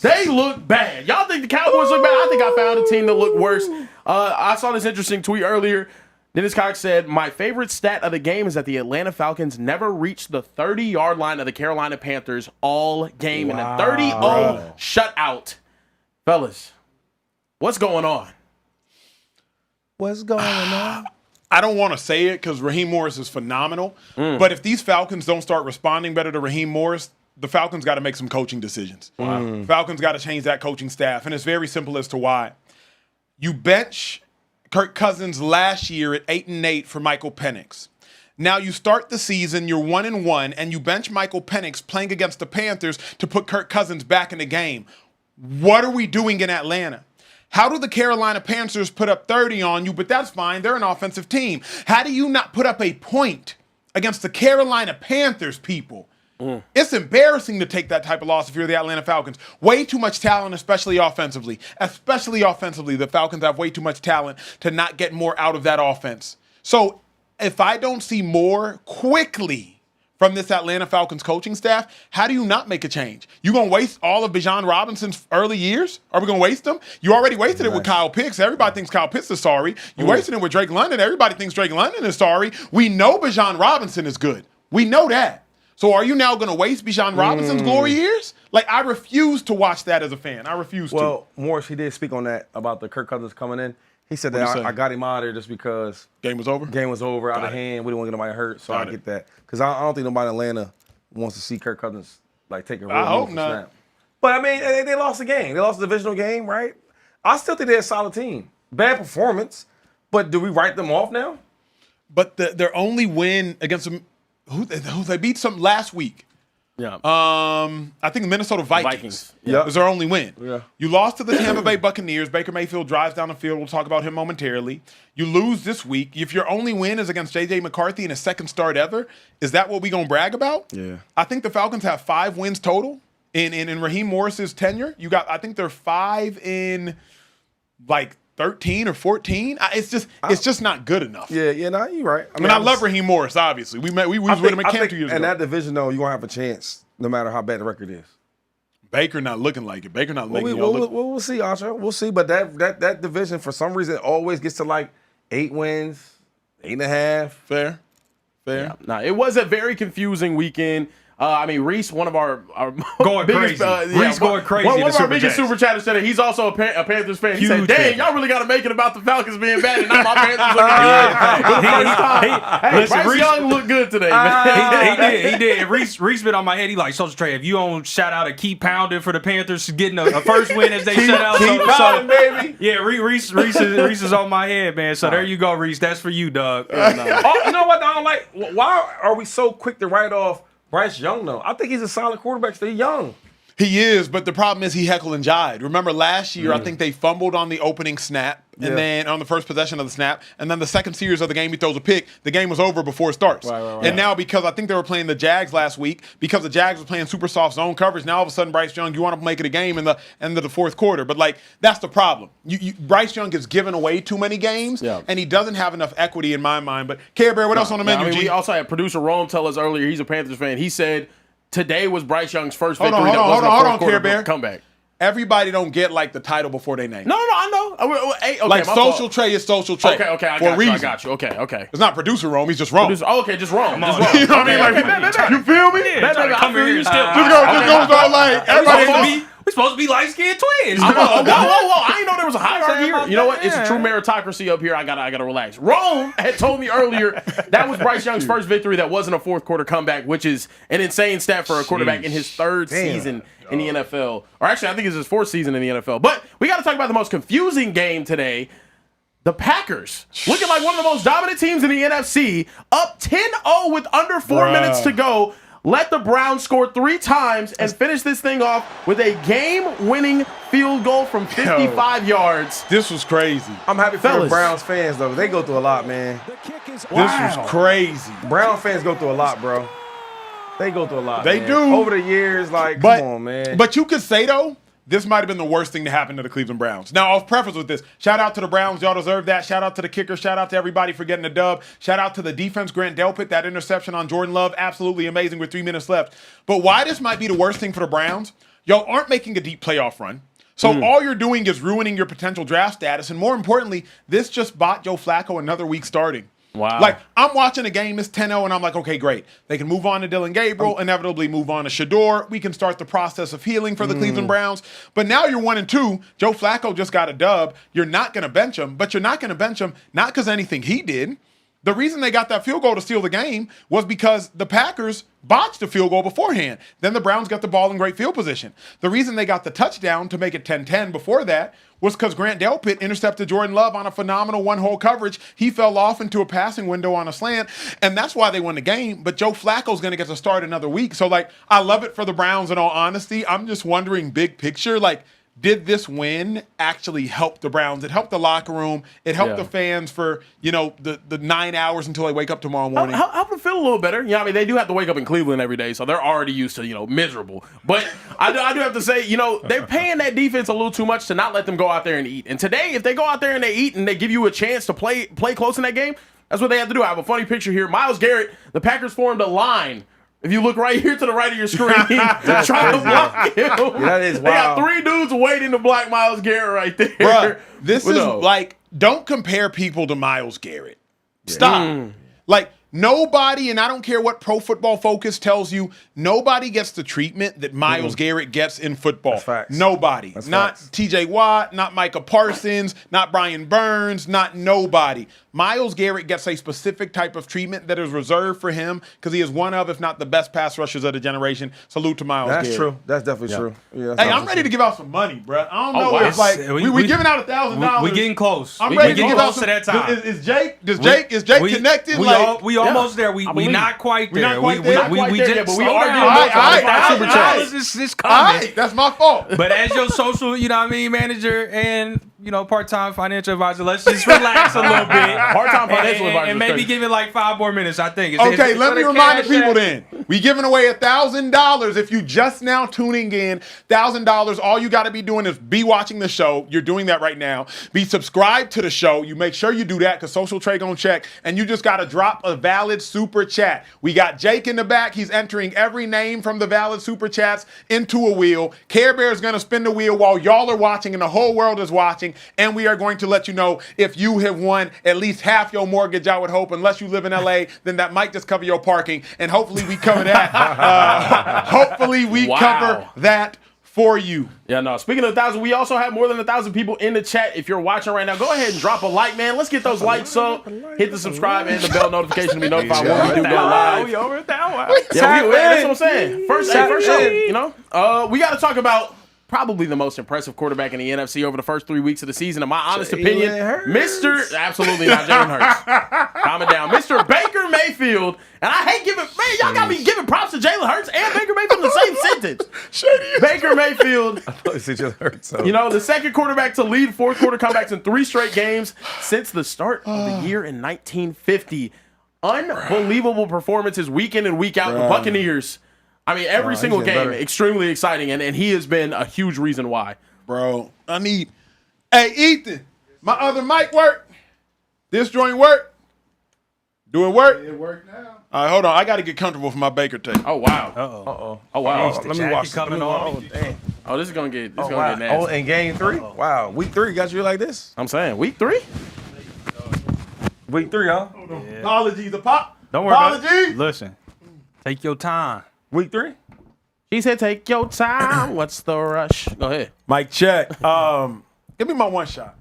they look bad. Y'all think the Cowboys look bad? I think I found a team that looked worse. I saw this interesting tweet earlier. Dennis Cox said, my favorite stat of the game is that the Atlanta Falcons never reached the 30-yard line of the Carolina Panthers all game in a 30-0 shutout. Fellas, what's going on? What's going on? I don't want to say it because Raheem Morris is phenomenal. But if these Falcons don't start responding better to Raheem Morris, the Falcons got to make some coaching decisions. Falcons got to change that coaching staff. And it's very simple as to why. You bench Kirk Cousins last year at 8-8 for Michael Penix. Now you start the season, you're 1-1, and you bench Michael Penix playing against the Panthers to put Kirk Cousins back in the game. What are we doing in Atlanta? How do the Carolina Panthers put up 30 on you? But that's fine. They're an offensive team. How do you not put up a point against the Carolina Panthers, people? It's embarrassing to take that type of loss if you're the Atlanta Falcons. Way too much talent, especially offensively. Especially offensively, the Falcons have way too much talent to not get more out of that offense. So if I don't see more quickly from this Atlanta Falcons coaching staff, how do you not make a change? You going to waste all of Bijan Robinson's early years? Are we going to waste them? You already wasted it with Kyle Pitts. Everybody thinks Kyle Pitts is sorry. You wasted it with Drake London. Everybody thinks Drake London is sorry. We know Bijan Robinson is good. We know that. So are you now going to waste Bijan Robinson's glory years? Like, I refuse to watch that as a fan. I refuse to. Well, Morris, he did speak on that about the Kirk Cousins coming in. He said What'd that he say? I got him out of there just because Game was over? game was over, out Got of it. hand. We didn't want to get nobody hurt, so Got I it. get that. Because I don't think nobody in Atlanta wants to see Kirk Cousins like take a real I hope meaningful not. snap. But I mean, they lost the game. They lost the divisional game, right? I still think they're a solid team. Bad performance, but do we write them off now? But their only win against them, who they beat some last week. Yeah. I think the Minnesota Vikings. Yep. Was their only win. Yeah. You lost to the Tampa Bay Buccaneers. Baker Mayfield drives down the field. We'll talk about him momentarily. You lose this week. If your only win is against J.J. McCarthy in his second start ever, is that what we going to brag about? Yeah. I think the Falcons have 5 wins total in Raheem Morris's tenure. I think they're 5 in like 13 or 14. It's just not good enough. Yeah, no, you're right. I love Raheem Morris, obviously. We was with him at camp 2 years ago. In that division, though, you're going to have a chance no matter how bad the record is. Baker not looking like it. Baker not making We'll see, Archer. We'll see. But that division, for some reason, always gets to like 8 wins, 8.5. Fair. Yeah. Nah, it was a very confusing weekend. I mean, Reese, one of our going biggest, crazy. Reese going crazy. One in of the our biggest super chatters said he's also a Panthers fan. He said, "Dang, y'all really got to make it about the Falcons being bad, and not my Panthers looking good." Bryce Young looked good today, man. He did. Reese been on my head. He like, Social Trey, if you don't shout out and keep pounding for the Panthers getting a first win as they shut out. Keep pounding, baby. Yeah, Reese is on my head, man. So there you go, Reese. That's for you, dog. You know what I don't like? Why are we so quick to write off Bryce Young, though? I think he's a solid quarterback. Still young. He is, but the problem is he heckle and jived. Remember last year, I think they fumbled on the opening snap, and then on the first possession of the snap, and then the second series of the game, he throws a pick. The game was over before it starts. Right. And now, because I think they were playing the Jags last week, because the Jags were playing super soft zone coverage, now all of a sudden Bryce Young, you want to make it a game in the end of the fourth quarter. But, like, that's the problem. Bryce Young is giving away too many games, and he doesn't have enough equity in my mind. But, Care Bear, what else on the menu, G? We also had producer Rome tell us earlier he's a Panthers fan. He said today was Bryce Young's first victory. Hold on, Care Bear. Comeback. Everybody don't get like the title before they name. No, I know. Okay, like Social Trey is Social Trey. Okay, I got you. Okay. It's not producer Rome. He's just wrong. Okay, just wrong. You know what I mean? Like, you feel me? Yeah, come here and still. Just go like everybody. We're supposed to be light-skinned twins. Whoa! I didn't know there was a hierarchy here. You know what? It's a true meritocracy up here. I gotta relax. Rome had told me earlier that was Bryce Young's first victory that wasn't a fourth quarter comeback, which is an insane stat for a quarterback in his third season in the NFL. Or actually, I think it's his fourth season in the NFL. But we got to talk about the most confusing game today. The Packers, looking like one of the most dominant teams in the NFC, up 10-0 with under 4 minutes to go. Let the Browns score 3 times and finish this thing off with a game-winning field goal from 55 yards. This was crazy. I'm happy for the Browns fans, though. They go through a lot, man. This was crazy. Brown fans go through a lot, bro. They go through a lot. They man. do. Over the years, like, come on, man. But you could say, though, this might have been the worst thing to happen to the Cleveland Browns. Now, I'll preface with this. Shout out to the Browns. Y'all deserve that. Shout out to the kicker. Shout out to everybody for getting the dub. Shout out to the defense. Grant Delpit, that interception on Jordan Love, absolutely amazing with 3 minutes left. But why this might be the worst thing for the Browns, y'all aren't making a deep playoff run. So all you're doing is ruining your potential draft status. And more importantly, this just bought Joe Flacco another week starting. Wow. Like, I'm watching a game, it's 10-0, and I'm like, okay, great. They can move on to Dylan Gabriel, inevitably move on to Shador. We can start the process of healing for the Cleveland Browns. But now you're 1-2. Joe Flacco just got a dub. You're not going to bench him, but you're not going to bench him not because anything he did. The reason they got that field goal to steal the game was because the Packers botched the field goal beforehand. Then the Browns got the ball in great field position. The reason they got the touchdown to make it 10-10 before that was because Grant Delpit intercepted Jordan Love on a phenomenal one-hole coverage. He fell off into a passing window on a slant, and that's why they won the game. But Joe Flacco's going to get to start another week. So, like, I love it for the Browns in all honesty. I'm just wondering, big picture, like, did this win actually help the Browns? It helped the locker room. It helped the fans for, you know, the 9 hours until they wake up tomorrow morning. Help them feel a little better. You know, I mean, they do have to wake up in Cleveland every day, so they're already used to, you know, miserable. But I do have to say, you know, they're paying that defense a little too much to not let them go out there and eat. And today, if they go out there and they eat and they give you a chance to play close in that game, that's what they have to do. I have a funny picture here. Myles Garrett, the Packers formed a line. If you look right here to the right of your screen, they're trying to block him. That is wild. They got 3 dudes waiting to block Myles Garrett right there. Bruh, this is like, don't compare people to Myles Garrett. Stop. Like, nobody, and I don't care what Pro Football Focus tells you, nobody gets the treatment that Myles Garrett gets in football. That's facts. Nobody. That's not facts. TJ Watt, not Micah Parsons, not Brian Burns, not nobody. Myles Garrett gets a specific type of treatment that is reserved for him because he is one of, if not the best pass rushers of the generation. Salute to Myles Garrett. That's true. That's definitely true. Yeah, Hey, I'm ready to give out some money, bro. I don't know if, like, we giving out $1,000. We getting close. I'm ready to getting give out close to that time. Is Jake connected? We almost there. We not quite there. We're not quite there. We just but we slow are down. getting Super chats. It's All coming. right, that's my fault. But as your social, you know what I mean, manager and part-time financial advisor. Let's just relax a little bit. Part-time financial advisor. And maybe give it like 5 more minutes, I think. Okay, let me remind the people then. We giving away $1,000 if you just now tuning in. $1,000. All you got to be doing is be watching the show. You're doing that right now. Be subscribed to the show. You make sure you do that because Social Trade gonna check. And you just got to drop a valid super chat. We got Jake in the back. He's entering every name from the valid super chats into a wheel. Care Bear is gonna spin the wheel while y'all are watching and the whole world is watching. And we are going to let you know if you have won at least half your mortgage, I would hope. Unless you live in LA, then that might just cover your parking. And hopefully we cover that. Hopefully we cover that for you. Yeah, no. Speaking of 1,000, we also have more than 1,000 people in the chat. If you're watching right now, go ahead and drop a like, man. Let's get those likes up. Hit the subscribe and the bell notification to be notified when we do go live. We over that. Yeah, that's what I'm saying. First show, we got to talk about probably the most impressive quarterback in the NFC over the first 3 weeks of the season. In my honest opinion, absolutely not Jalen Hurts. Calm it down. Mr. Baker Mayfield. And I hate y'all got me giving props to Jalen Hurts and Baker Mayfield in the same sentence. Baker Mayfield. I thought you said Jalen Hurts. The second quarterback to lead fourth quarter comebacks in 3 straight games since the start of the year in 1950. Unbelievable performances week in and week out. The Buccaneers. I mean, every single game, extremely exciting, and he has been a huge reason why. Bro, hey, Ethan, my other mic work? This joint work? Do it work? It worked now. All right, hold on. I got to get comfortable for my Baker take. Oh, wow. Uh-oh. Oh, wow. Let me watch coming on. Oh, this is going to get nasty. Oh, and game 3? Wow. Week 3 got you like this? I'm saying, week 3? Week 3, huh? Yeah. Apologies, Don't worry about it. Listen, take your time. Week 3? He said, take your time. What's the rush? Go ahead. Mic check. Give me my one shot.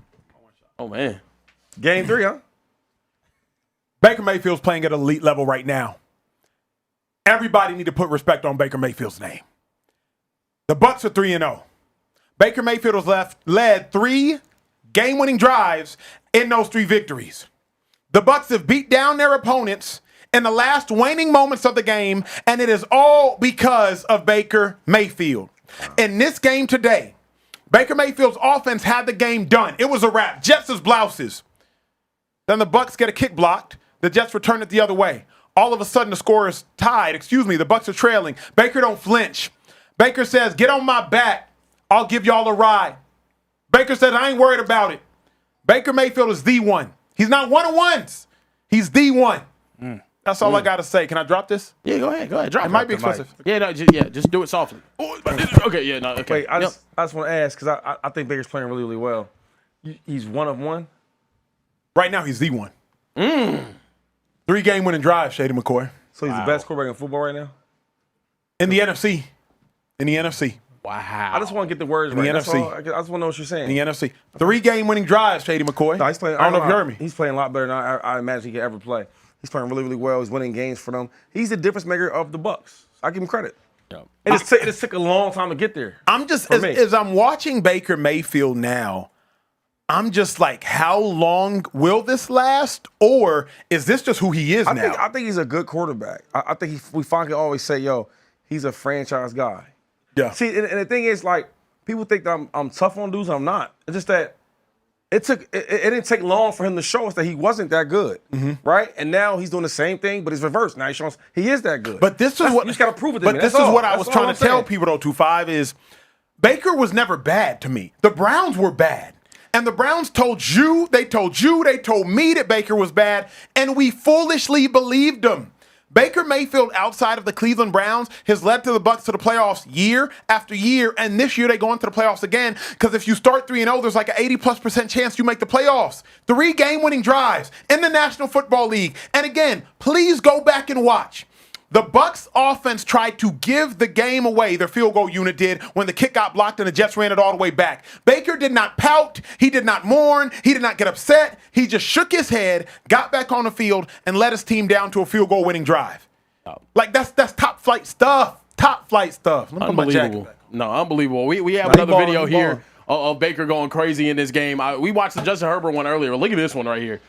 Oh, man. Game 3, huh? Baker Mayfield's playing at elite level right now. Everybody need to put respect on Baker Mayfield's name. The Bucs are 3-0. Baker Mayfield has led 3 game-winning drives in those 3 victories. The Bucs have beat down their opponents in the last waning moments of the game, and it is all because of Baker Mayfield. In this game today, Baker Mayfield's offense had the game done. It was a wrap. Jets as blouses. Then the Bucs get a kick blocked. The Jets return it the other way. All of a sudden, the score is tied. The Bucs are trailing. Baker don't flinch. Baker says, get on my back. I'll give y'all a ride. Baker said, I ain't worried about it. Baker Mayfield is the one. He's not one of ones. He's the one. That's all I got to say. Can I drop this? Yeah, go ahead. Drop it. It might be explosive. Yeah, no, just do it softly. Okay, yeah, no, okay. Wait, I just want to ask, because I think Baker's playing really, really well. He's one of one? Right now, he's the one. 3 game winning drive, Shady McCoy. So he's the best quarterback in football right now? In the NFC. Wow. I just want to get the words In the right. That's NFC. all. I just want to know what you're saying. In the NFC. 3 game winning drives, Shady McCoy. No, he's playing, I don't know if you heard me. He's playing a lot better than I imagine he could ever play. He's playing really, really well. He's winning games for them. He's the difference maker of the Bucs. I give him credit. It just took a long time to get there. I'm just, as I'm watching Baker Mayfield now, I'm just like, how long will this last? Or is this just who he is now? I think he's a good quarterback. I think we finally always say, he's a franchise guy. Yeah. See, and the thing is, like, people think that I'm tough on dudes. I'm not. It's just that it didn't take long for him to show us that he wasn't that good, right? And now he's doing the same thing, but it's reversed. Now he's showing us he is that good. But this is what you just got to prove it to me. But this is what I was trying to tell people, though, 2-5, is Baker was never bad to me. The Browns were bad. And the Browns told me that Baker was bad, and we foolishly believed them. Baker Mayfield, outside of the Cleveland Browns, has led to the Bucs to the playoffs year after year, and this year they go into the playoffs again, because if you start 3-0, there's like an 80+% chance you make the playoffs. 3 game-winning drives in the National Football League. And again, please go back and watch. The Bucs offense tried to give the game away, their field goal unit did, when the kick got blocked and the Jets ran it all the way back. Baker did not pout. He did not mourn. He did not get upset. He just shook his head, got back on the field, and led his team down to a field goal winning drive. Like, that's top flight stuff. Top flight stuff. Let me put my jacket back. No, unbelievable. We have another video here of Baker going crazy in this game. We watched the Justin Herbert one earlier. Look at this one right here.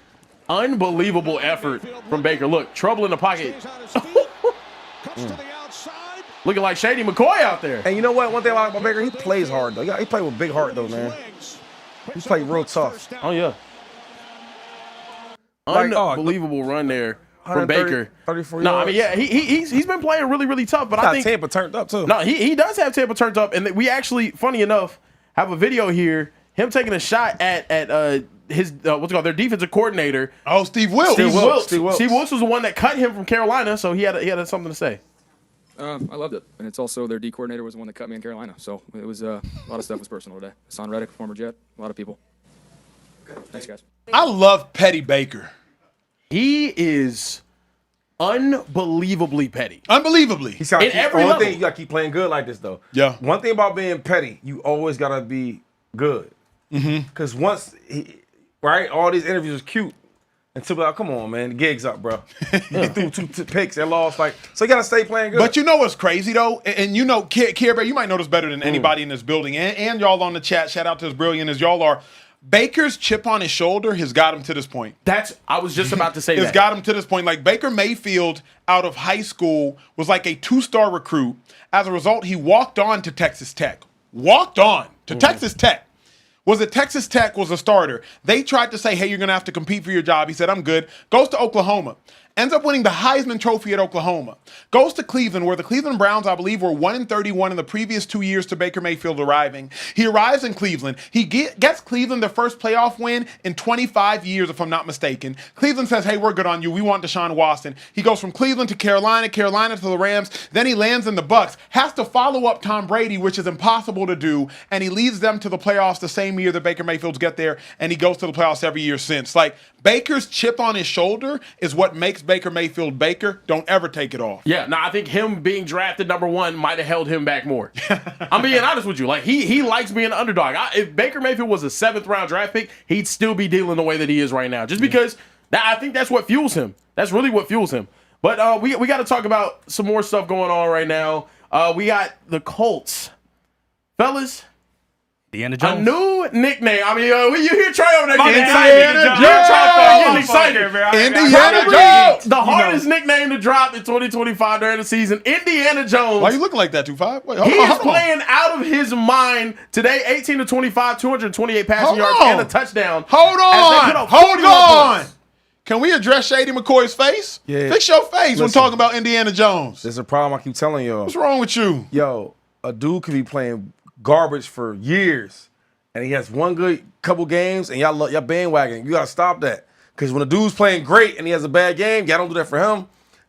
Unbelievable effort from Baker. Look, trouble in the pocket. Looking like Shady McCoy out there. And you know what? One thing about Baker, he plays hard, though. He played with big heart, though, man. He played real tough. Oh, yeah. Like, Unbelievable run there from 130, Baker. 34 No, I mean, yards. yeah, he's been playing really, really tough. But I think Tampa turned up, too. No, he does have Tampa turned up, and we actually, funny enough, have a video here. Him taking a shot at his what's it called, their defensive coordinator. Oh, Steve Wilkes. Steve Wilkes. Steve Wilkes. Steve Wilkes was the one that cut him from Carolina, so he had something to say. I loved it, and it's also their D coordinator was the one that cut me in Carolina, so it was a lot of stuff was personal today. Hassan Reddick, former Jet, a lot of people. Thanks, guys. I love Petty Baker. He is unbelievably petty. Unbelievably. He's got In every one level. thing, you got to keep playing good like this, though. Yeah. One thing about being petty, you always got to be good. Because once, all these interviews is cute. Until like, come on, man, the gig's up, bro. He threw two picks and lost. So you got to stay playing good. But you know what's crazy, though? And you know, Care Bear, you might know this better than anybody in this building. And y'all on the chat, shout out to as brilliant as y'all are. Baker's chip on his shoulder has got him to this point. I was just about to say It's that. got him to this point. Like Baker Mayfield out of high school was like a 2-star recruit. As a result, he walked on to Texas Tech. Walked on to Texas Tech. Was it Texas Tech was a starter? They tried to say, hey, you're going to have to compete for your job. He said, I'm good. Goes to Oklahoma. Ends up winning the Heisman Trophy at Oklahoma. Goes to Cleveland, where the Cleveland Browns, I believe, were 1-31 in the previous 2 years to Baker Mayfield arriving. He arrives in Cleveland. He gets Cleveland their first playoff win in 25 years, if I'm not mistaken. Cleveland says, hey, we're good on you. We want Deshaun Watson. He goes from Cleveland to Carolina to the Rams. Then he lands in the Bucs. Has to follow up Tom Brady, which is impossible to do. And he leads them to the playoffs the same year that Baker Mayfield's get there. And he goes to the playoffs every year since. Like, Baker's chip on his shoulder is what makes Baker Mayfield Baker. Don't ever take it off. Yeah, no, I think him being drafted #1 might have held him back more. I'm being honest with you. Like, he likes being an underdog. If Baker Mayfield was a 7th-round draft pick, he'd still be dealing the way that he is right now. Just because I think that's what fuels him. That's really what fuels him. But we got to talk about some more stuff going on right now. We got the Colts. Fellas, Indiana a Jones. new nickname. I mean, you hear Trey over there My getting bad. excited. Indiana You're getting Jones. excited. Indiana Probably Jones. the hardest nickname to drop in 2025 during the season. Indiana Jones. Why are you looking like that, 2-5? Wait, hold He on, is hold on. playing out of his mind today. 18-25, 228 passing Hold yards on. and a touchdown. Hold As they put on. up Hold 41 on. points. Can we address Shady McCoy's face? Yeah. Fix your face when Listen. talking about Indiana Jones. There's a problem I keep telling y'all. What's wrong with you? Yo, a dude could be playing garbage for years, and he has one good couple games, and y'all bandwagon. You gotta stop that, because when a dude's playing great and he has a bad game, y'all don't do that for him.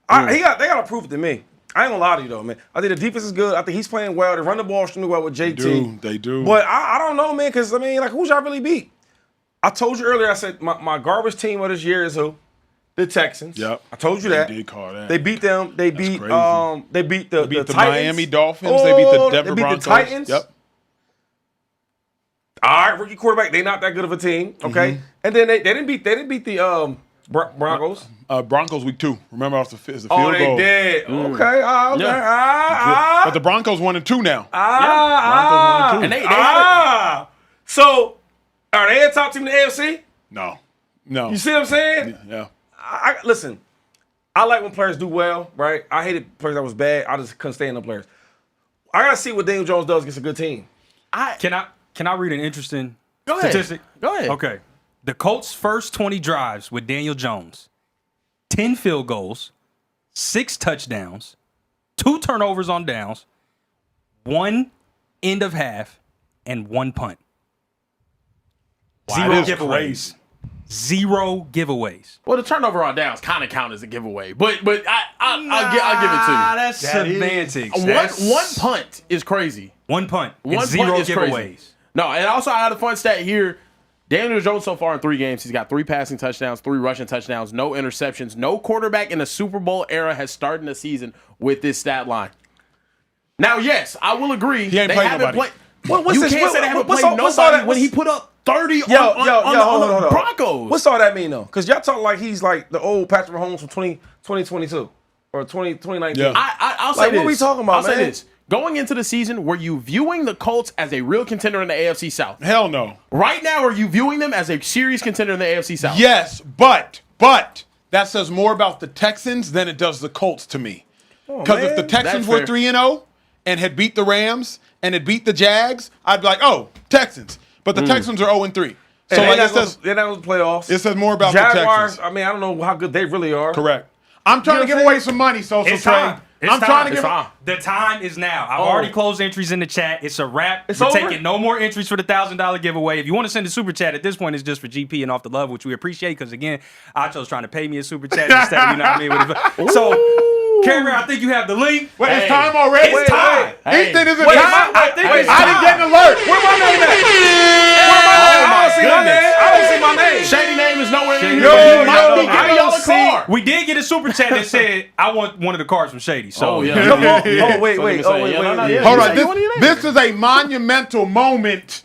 They gotta prove it to me. I ain't gonna lie to you though, man. I think the defense is good. I think he's playing well. They run the ball extremely well with JT. They do. But I don't know, man, because I mean, like, who's y'all really beat? I told you earlier. I said my garbage team of this year is who? The Texans. Yep. I told you They that. did call that. They beat them. They beat crazy. they beat the beat the Titans. Miami Dolphins. They beat the Denver they beat Broncos. the Titans. Yep. All right, rookie quarterback. They not that good of a team. Okay, and then they didn't beat the Broncos. Broncos week 2. Remember, it's the field Oh, goal. they did. Okay. Okay. Yeah. But the Broncos 1-2 now. And they had So, are they a top team in the AFC? No. You see what I'm saying? Yeah. Listen, I like when players do well, right? I hated players that was bad. I just couldn't stand the players. I gotta see what Daniel Jones does against a good team. Can I read an interesting Go ahead. statistic? Go ahead. Okay. The Colts' first 20 drives with Daniel Jones, 10 field goals, 6 touchdowns, 2 turnovers on downs, 1 end of half, and 1 punt. Wow, 0 that is giveaways. crazy. 0 giveaways. Well, the turnover on downs kind of count as a giveaway, but I'll give it to you. That's semantics. One punt is crazy. 1 punt. One and 0 punt is giveaways. crazy. No, and also I had a fun stat here. Daniel Jones so far in 3 games, he's got 3 passing touchdowns, 3 rushing touchdowns, no interceptions. No quarterback in the Super Bowl era has started the season with this stat line. Now, yes, I will agree. He ain't they played haven't nobody. You can't say they haven't played what's all nobody that- when he put up 30 Yo, on hold the on. Broncos. What's all that mean though? Because y'all talk like he's like the old Patrick Mahomes from 2022 or 2019. Yeah. I'll say Like, this. what we talking about, I'll say man? this. Going into the season, were you viewing the Colts as a real contender in the AFC South? Hell no. Right now, are you viewing them as a serious contender in the AFC South? Yes, but that says more about the Texans than it does the Colts to me. Because if the Texans That's were fair. 3-0 and had beat the Rams and had beat the Jags, I'd be like, oh, Texans. but the Texans are 0-3. So So like like it says, they're not going to playoffs. it says more about the Jaguars. Texans. I mean, I don't know how good they really are. Correct. I'm trying to give away some money, Social It's Trey. time. It's I'm trying to time. give. time. The time is now. I've already closed entries in the chat. It's a wrap. It's We're over? taking no more entries for the $1,000 giveaway. If you want to send a super chat at this point, it's just for GP and Off the Love, which we appreciate because, again, Acho's trying to pay me a super chat instead. You know what I mean? So, Cameron, I think you have the link. Wait, it's time already. It's time. Ethan, is it Wait, time? I think it's I didn't get an alert. Where my name at? I don't see my name. I don't see my name. Shady name is nowhere in Shady here. name. He might be I giving y'all a car. We did get a super chat that said, I want one of the cards from Shady. So, Oh, yeah. Come on. Yeah. Oh, wait. Yeah. Hold You on. This is a monumental moment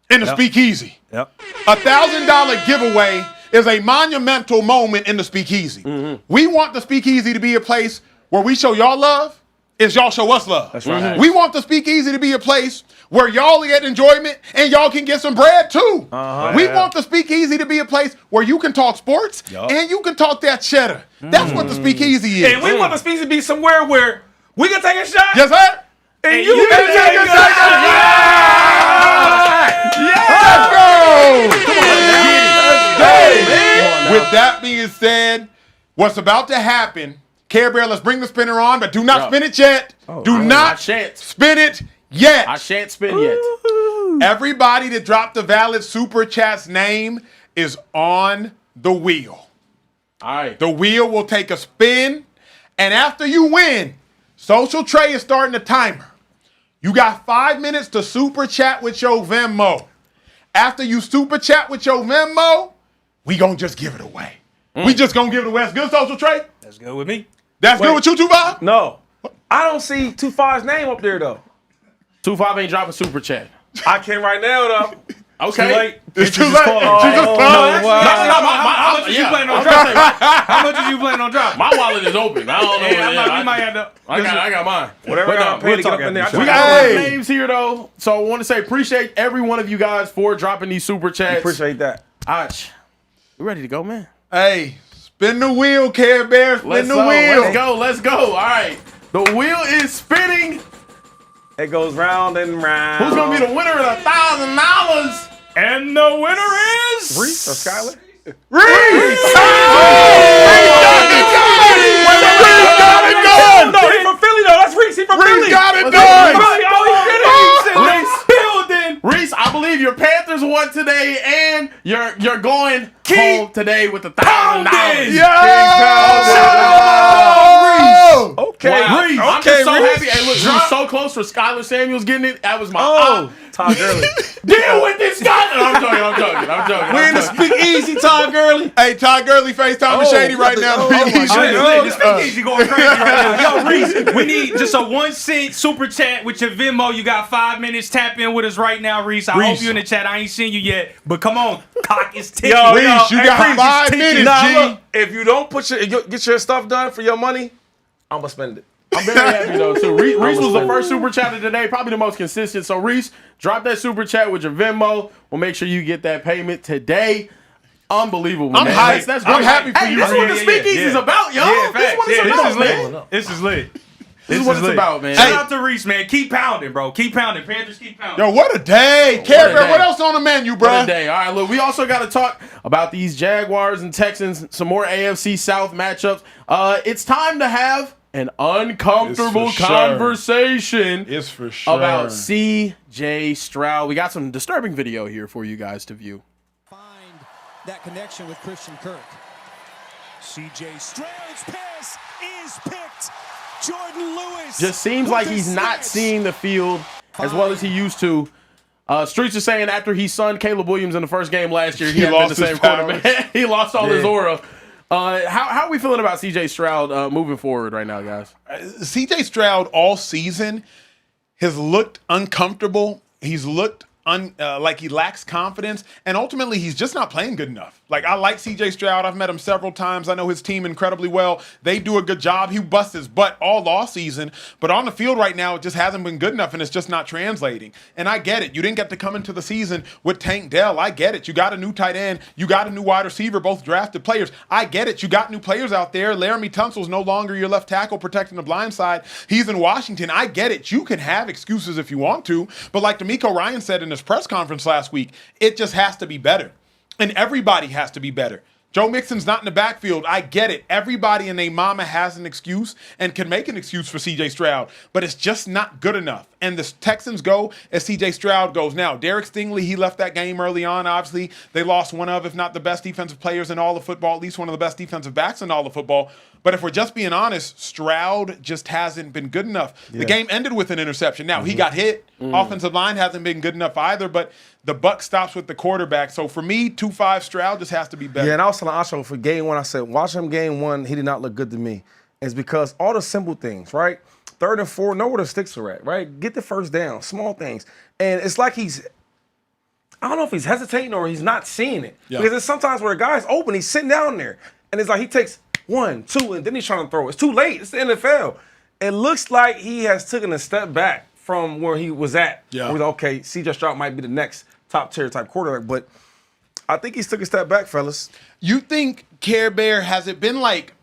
in the Speakeasy. Yep. $1,000 giveaway is a monumental moment in the Speakeasy. We want the Speakeasy to be a place where we show y'all love is y'all show us love. That's right. We want the Speakeasy to be a place where y'all get enjoyment and y'all can get some bread too. We want the Speakeasy to be a place where you can talk sports and you can talk that cheddar. That's what the Speakeasy is. And we want the speech to be somewhere where we can take a shot. Yes, sir? And You you can can take a take a shot. Let's go. Come on, let's go. With that being said, what's about to happen, Care Bear, let's bring the spinner on, but do not spin it yet. Do I not shan't. spin it yet. I shan't spin yet. Everybody that dropped the valid super chat's name is on the wheel. All right. The wheel will take a spin, and after you win, Social Trey is starting the timer. You got 5 minutes to super chat with your Venmo. After you super chat with your Venmo, we gonna just give it away. We just gonna give it away. That's good, Social Trey? That's good with me. That's good with you too, Bob? No. I don't see 2-5's name up there, though. 2-5 ain't dropping super chat. I can right now, though. Okay. Too late. It's too late. closed. She just closed. How much is you planning on dropping? How much is you planning on dropping? My wallet is open. I don't know. Yeah, we might have to. I got mine. Whatever I got to pay to get up in there. We got a lot of names here, though. So I want to say appreciate every one of you guys for dropping these super chats. Appreciate that. Ach, we ready to go, man? Hey, spin the wheel, Care Bear. Spin the wheel. Let's go. Let's go. All right. The wheel is spinning. It goes round and round. Who's going to be the winner of $1,000? And the winner is Reese or Skyler? Reese! No, he's from Philly, though. That's Reese. He's from Philly. Reese got it Let's done! go. Reese building. Reese, I believe your Panthers won today, and you're going home today with $1,000. Okay. Wow. Reese. I'm Okay, just so Reese. happy. Hey, look, you were so close for Skylar Samuels getting it. That was my Todd Gurley. deal with this guy. No, I'm joking. We're in the Speakeasy, Todd Gurley. Hey, Todd Gurley FaceTime Shady right now. This Speakeasy going crazy right now. Yo, Reese, we need just a 1 cent super chat with your Venmo. You got 5 minutes. Tap in with us right now, Reese. I hope you in the chat. I ain't seen you yet, but come on, clock is ticking. Reese, you got 5 minutes, Nah, G. look, if you don't get your stuff done for your money, I'm gonna spend it. I'm very happy though too. Reese was the first super chatter today, probably the most consistent. So Reese, drop that super chat with your Venmo. We'll make sure you get that payment today. Unbelievable, I'm man. hyped. That's I'm great. happy for hey, you. This is what the Yeah, Speakeasy is about, y'all. Yeah, This is what it's facts. about, This man. is lit. This is lit. This is what it's about, man. Shout out to Reese, man. Keep pounding, bro. Keep pounding. Panthers, keep pounding. Yo, what a day. Care Bear, day. what else on the menu, What bro? a day. All right, look, we also got to talk about these Jaguars and Texans, some more AFC South matchups. It's time to have an uncomfortable It's for sure. conversation It's for sure. about C.J. Stroud. We got some disturbing video here for you guys to view. Find that connection with Christian Kirk. C.J. Stroud's pass is picked. Jordan Lewis. Just seems like he's not seeing the field as well as he used to. Streets are saying after he sunned Caleb Williams in the first game last year, he hadn't been the lost same his quarterback. He lost all his aura. How are we feeling about C.J. Stroud moving forward right now, guys? C.J. Stroud all season has looked uncomfortable. He's looked like he lacks confidence, and ultimately he's just not playing good enough. Like, I like C.J. Stroud. I've met him several times. I know his team incredibly well. They do a good job. He busts his butt all off season, but on the field right now, it just hasn't been good enough, and it's just not translating. And I get it. You didn't get to come into the season with Tank Dell. I get it. You got a new tight end. You got a new wide receiver, both drafted players. I get it. You got new players out there. Laramie Tunsil's no longer your left tackle protecting the blind side. He's in Washington. I get it. You can have excuses if you want to, but like D'Amico Ryan said in the his press conference last week. It just has to be better. And everybody has to be better. Joe Mixon's not in the backfield. I get it. Everybody and their mama has an excuse and can make an excuse for C.J. Stroud, but it's just not good enough. And the Texans go as C.J. Stroud goes. Now, Derek Stingley, he left that game early on. Obviously, they lost one of, if not the best defensive players in all of football, at least one of the best defensive backs in all of football. But if we're just being honest, Stroud just hasn't been good enough. Yeah. The game ended with an interception. Now, he got hit. Offensive line hasn't been good enough either, but the buck stops with the quarterback. So for me, 2-5 Stroud just has to be better. Yeah, and I was telling Asho for game one, I said, watch him game one, he did not look good to me. It's because all the simple things, right? 3rd and 4, know where the sticks are at, right? Get the first down, small things. And it's like I don't know if he's hesitating or he's not seeing it. Yeah. Because there's sometimes where a guy's open, he's sitting down there, and it's like he takes 1, 2, and then he's trying to throw. It's too late. It's the NFL. It looks like he has taken a step back from where he was at. Yeah. Okay, C.J. Stroud might be the next top-tier type quarterback, but I think he's took a step back, fellas. You think Care Bear, has it been like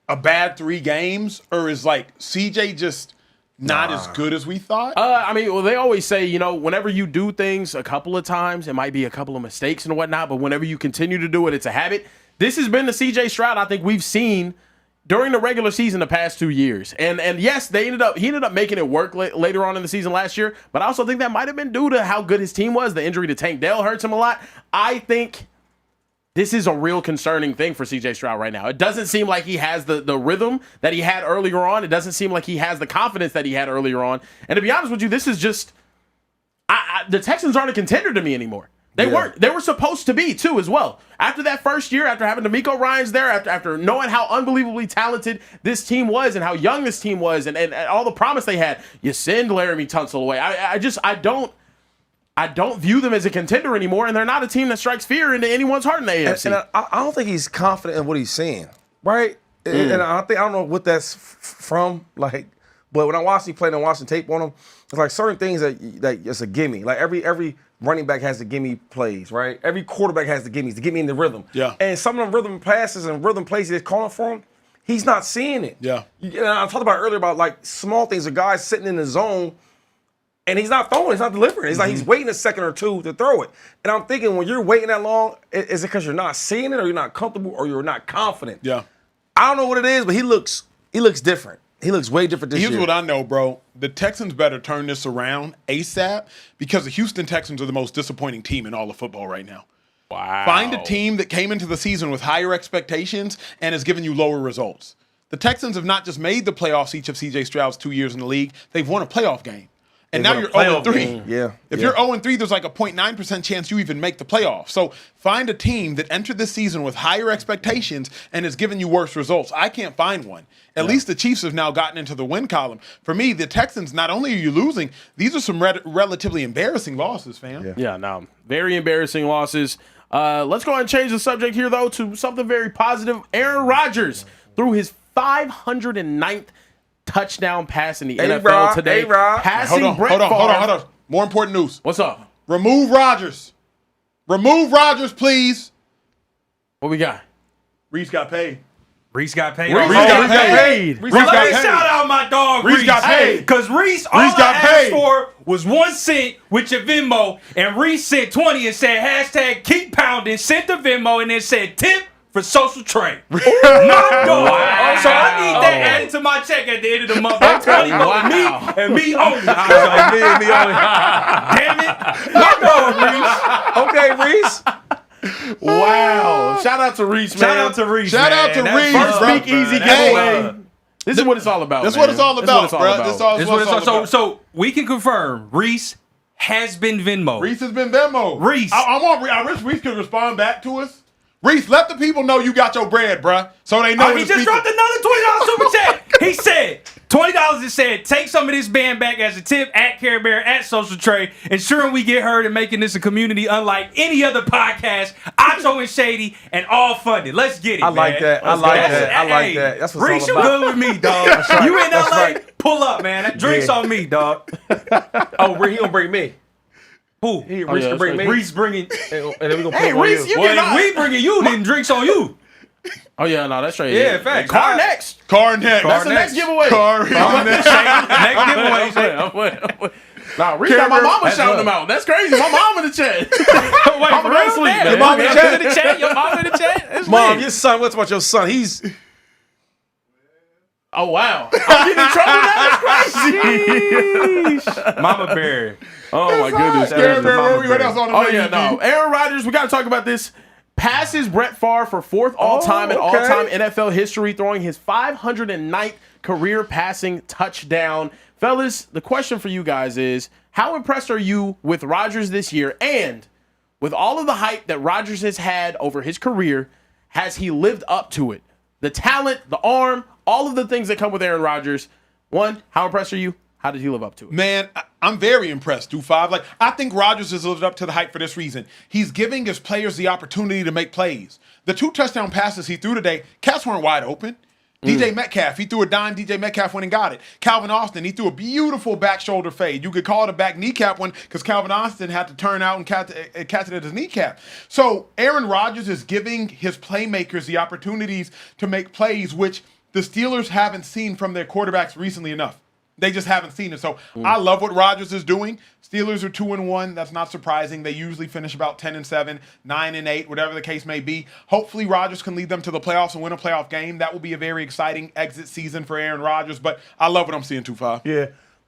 a bad 3 games, or is like CJ just not as good as we thought? I mean, well, they always say, you know, whenever you do things a couple of times, it might be a couple of mistakes and whatnot, but whenever you continue to do it, it's a habit. This has been the CJ Stroud I think we've seen during the regular season the past 2 years. And yes, he ended up making it work later on in the season last year, but I also think that might have been due to how good his team was. The injury to Tank Dell hurts him a lot. I think this is a real concerning thing for CJ Stroud right now. It doesn't seem like he has the rhythm that he had earlier on. It doesn't seem like he has the confidence that he had earlier on. And to be honest with you, this is just the Texans aren't a contender to me anymore. They weren't. They were supposed to be, too, as well. After that first year, after having D'Amico Ryans there, after knowing how unbelievably talented this team was and how young this team was and all the promise they had, you send Laramie Tunsil away. I don't view them as a contender anymore, and they're not a team that strikes fear into anyone's heart in the AFC. And I don't think he's confident in what he's saying, right? And I don't know what that's from, like, but when I watched him play and watching tape on him, it's like certain things that it's a gimme. Like every running back has the gimme plays, right? Every quarterback has the gimmies to get me in the rhythm. Yeah. And some of them rhythm passes and rhythm plays they're calling for him, he's not seeing it. Yeah. And I talked about earlier about like small things, a guy sitting in the zone and he's not throwing, he's not delivering. It's like he's waiting a second or two to throw it. And I'm thinking when you're waiting that long, is it because you're not seeing it or you're not comfortable or you're not confident? Yeah. I don't know what it is, but he looks different. He looks way different this year. Here's what I know, bro. The Texans better turn this around ASAP because the Houston Texans are the most disappointing team in all of football right now. Wow. Find a team that came into the season with higher expectations and has given you lower results. The Texans have not just made the playoffs each of C.J. Stroud's 2 years in the league. They've won a playoff game. And now you're 0-3. Yeah. If you're 0-3, there's like a 0.9% chance you even make the playoffs. So find a team that entered this season with higher expectations and has given you worse results. I can't find one. At least the Chiefs have now gotten into the win column. For me, the Texans, not only are you losing, these are some relatively embarrassing losses, fam. Yeah, no. Very embarrassing losses. Let's go ahead and change the subject here, though, to something very positive. Aaron Rodgers threw his 509th touchdown pass in the NFL today. Passing Hold on. More important news. What's up? Remove Rodgers. Remove Rodgers, please. What we got? Reese got paid. Reese got paid. Reese got paid. Reese got Let me paid. shout out my dog Reese got paid. Because Reese, all I got asked paid. for was 1 cent with your Venmo, and Reese sent 20 and said hashtag keep pounding, sent the Venmo, and then said tip for social trade. My dog. Wow. So I need that added to my check at the end of the month. I'm 20 me and me only. Me only. Damn it. My dog, Reese. Okay, Reese. Wow. Shout out to Reese, man. Shout out to Reese. Shout out to Reese, bro. Speakeasy giveaway. This is what it's all about. That's what it's all about, bro. That's what it's all about. So we can confirm Reese has been Venmo. Reese has been Venmo. Reese. I wish Reese could respond back to us. Reese, let the people know you got your bread, bruh, so they know. He just dropped another $20 super chat. He said $20. It said take some of this band back as a tip at Care Bear at Social Trade, ensuring we get heard and making this a community unlike any other podcast. Ocho and Shady and all funded. Let's get it. I like that. I like that. That's what Reese, it's all about. you good with me, dog. right. You in LA? That's right. Pull up, man. That drink's on me, dog. Oh, he gonna bring me. Who? Reese can bring me. Reese bringing. And then we gonna put him on Reese, you. Well, if we bringing you, then drinks on you. Oh, yeah, no, that's right. Yeah, facts. Car next. Car next. That's the next giveaway. Car next. Next giveaway. Nah, read that. My mama shouting them out. That's crazy. My mom in the chat. Wait, Mama don't sleep, man. Your mom in the chat? Your mom in the chat? That's Mom, lit. your son. What's about your son? He's. Oh, wow. I'm getting in trouble now. That's crazy. Mama Bear. Oh, my goodness. Care Bear, what else on the Oh, menu, yeah, no. G? Aaron Rodgers, we got to talk about this. Passes Brett Favre for 4th all-time in okay. all-time NFL history, throwing his 509th career passing touchdown. Fellas, the question for you guys is, how impressed are you with Rodgers this year? And with all of the hype that Rodgers has had over his career, has he lived up to it? The talent, the arm, all of the things that come with Aaron Rodgers. One, how impressed are you? How did he live up to it? Man, I'm very impressed, 2-5. Like, I think Rodgers has lived up to the hype for this reason. He's giving his players the opportunity to make plays. The 2 touchdown passes he threw today, cats weren't wide open. DJ Metcalf, he threw a dime. DJ Metcalf went and got it. Calvin Austin, he threw a beautiful back shoulder fade. You could call it a back kneecap one because Calvin Austin had to turn out and catch it at his kneecap. So Aaron Rodgers is giving his playmakers the opportunities to make plays, which the Steelers haven't seen from their quarterbacks recently enough. They just haven't seen it. So I love what Rodgers is doing. Steelers are 2-1. That's not surprising. They usually finish about 10-7, 9-8, whatever the case may be. Hopefully Rodgers can lead them to the playoffs and win a playoff game. That will be a very exciting exit season for Aaron Rodgers. But I love what I'm seeing, 2-5. Yeah,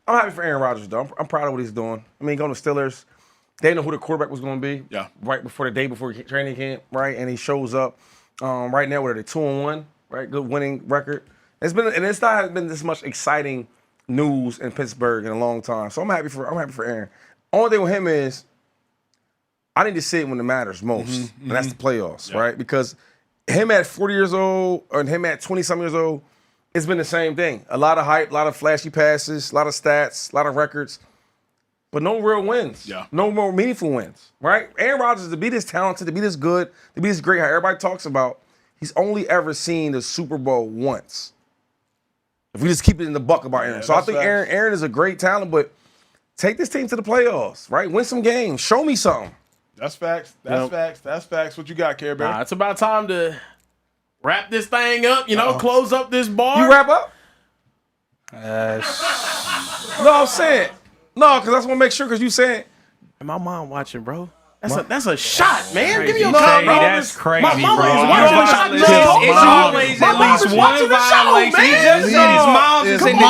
I'm happy for Aaron Rodgers, though. I'm proud of what he's doing. I mean, going to Steelers, they know who the quarterback was going to be. Yeah. Right before the day before training camp, right? And he shows up. Right now, what are they, 2-1, right? Good winning record. It's not been this much exciting news in Pittsburgh in a long time. So I'm happy for Aaron. Only thing with him is I need to see it when it matters most. And that's the playoffs, right? Because him at 40 years old or him at 20-some years old, it's been the same thing. A lot of hype, a lot of flashy passes, a lot of stats, a lot of records, but no real wins. Yeah. No more meaningful wins, right? Aaron Rodgers, to be this talented, to be this good, to be this great, how everybody talks about, he's only ever seen the Super Bowl once. If we just keep it in the buck about Aaron. So I think Aaron is a great talent, but take this team to the playoffs, right? Win some games. Show me something. That's facts. That's facts. That's facts. What you got, Care Bear? It's about time to wrap this thing up, close up this bar. You wrap up? No, I'm saying. No, because I just want to make sure, because you saying. My mom watching, bro. That's a shot, man. Give me a Shady, bro. that's crazy, My mama bro. is You're watching the violating- shot. It's always My at least mama's one watching the show, violation. He man. just said his mom's is in the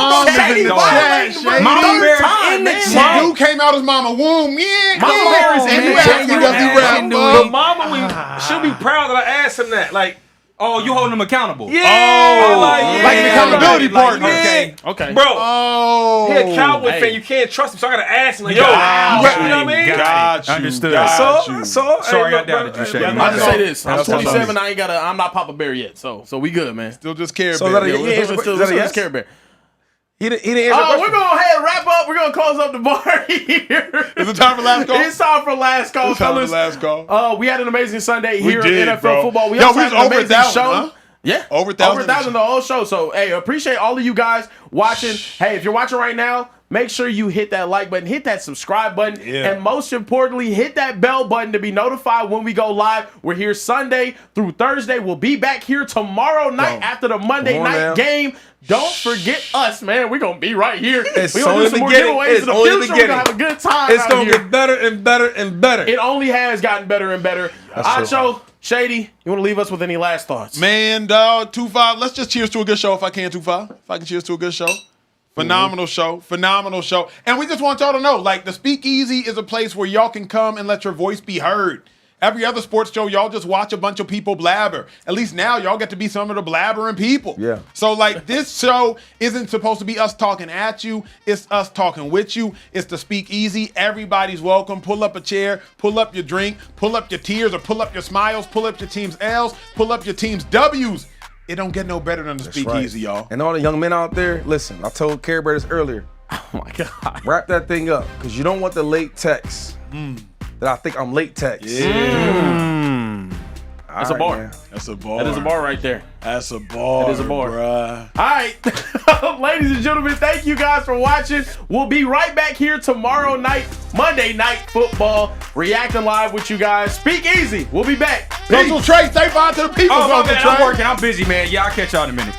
chat. Mama Bear in the chat. Dude came out his mama womb. Yeah. Mama Bear is in And the you chat. asking does he rap, The mama should be proud that I asked him that. Like, Oh, you holding him accountable? yeah. like an accountability partner. Okay. Okay. Bro, Oh. he a Cowboy Hey. fan. You can't trust him, so I got to ask him. Like, Yo, yo, wow. you know what I mean? Got you. Understood. Got So, you. Sorry, hey, I doubted you, Shady. I'll just say this. I'm That's 27. I'm not Papa Bear yet. So we good, man. Still just Care So Bear. that a- Yeah, yeah, we're- yeah, Let's still is that a yes? Care Bear. He didn't answer the question. We're going to ahead and wrap up. We're going to close up the bar here. Is it time for last call? It's time for last call, It's time for fellas. last call. We had an amazing Sunday We here did, in NFL bro. football. We Yo, also we had was an over amazing 1,000, show. huh? Yeah, Over 1,000 Over 1,000 the whole show. So, hey, appreciate all of you guys watching. Hey, if you're watching right now, make sure you hit that like button, hit that subscribe button, and most importantly, hit that bell button to be notified when we go live. We're here Sunday through Thursday. We'll be back here tomorrow night after the Monday Come on night now. game. Don't forget us, man. We're going to be right here. It's We're going to only do some more beginning. giveaways It's in the only future. We're going to have a beginning. good time It's out going to here. get better and better and better. It only has gotten better and better. Acho, Shady, you want to leave us with any last thoughts? Man, dog, 2-5. Let's just cheers to a good show if I can, 2-5. If I can cheers to a good show. Phenomenal show. Phenomenal show. And we just want y'all to know, like, the Speakeasy is a place where y'all can come and let your voice be heard. Every other sports show, y'all just watch a bunch of people blabber. At least now, y'all get to be some of the blabbering people. Yeah. So, like, this show isn't supposed to be us talking at you. It's us talking with you. It's the Speakeasy. Everybody's welcome. Pull up a chair. Pull up your drink. Pull up your tears or pull up your smiles. Pull up your team's L's. Pull up your team's W's. It don't get no better than the Speakeasy, y'all. And all the young men out there, listen, I told Care Bear this earlier. Oh, my God. Wrap that thing up, because you don't want the late text that I think I'm late text. That's a bar. Man. That's a bar. That is a bar right there. That's a bar. That is a bar. Bruh. All right, ladies and gentlemen, thank you guys for watching. We'll be right back here tomorrow night, Monday Night Football, reacting live with you guys. Speak easy. We'll be back. Uncle Trey, say bye to the people. Oh, my Uncle bad. Trey. I'm working. I'm busy, man. Yeah, I'll catch y'all in a minute.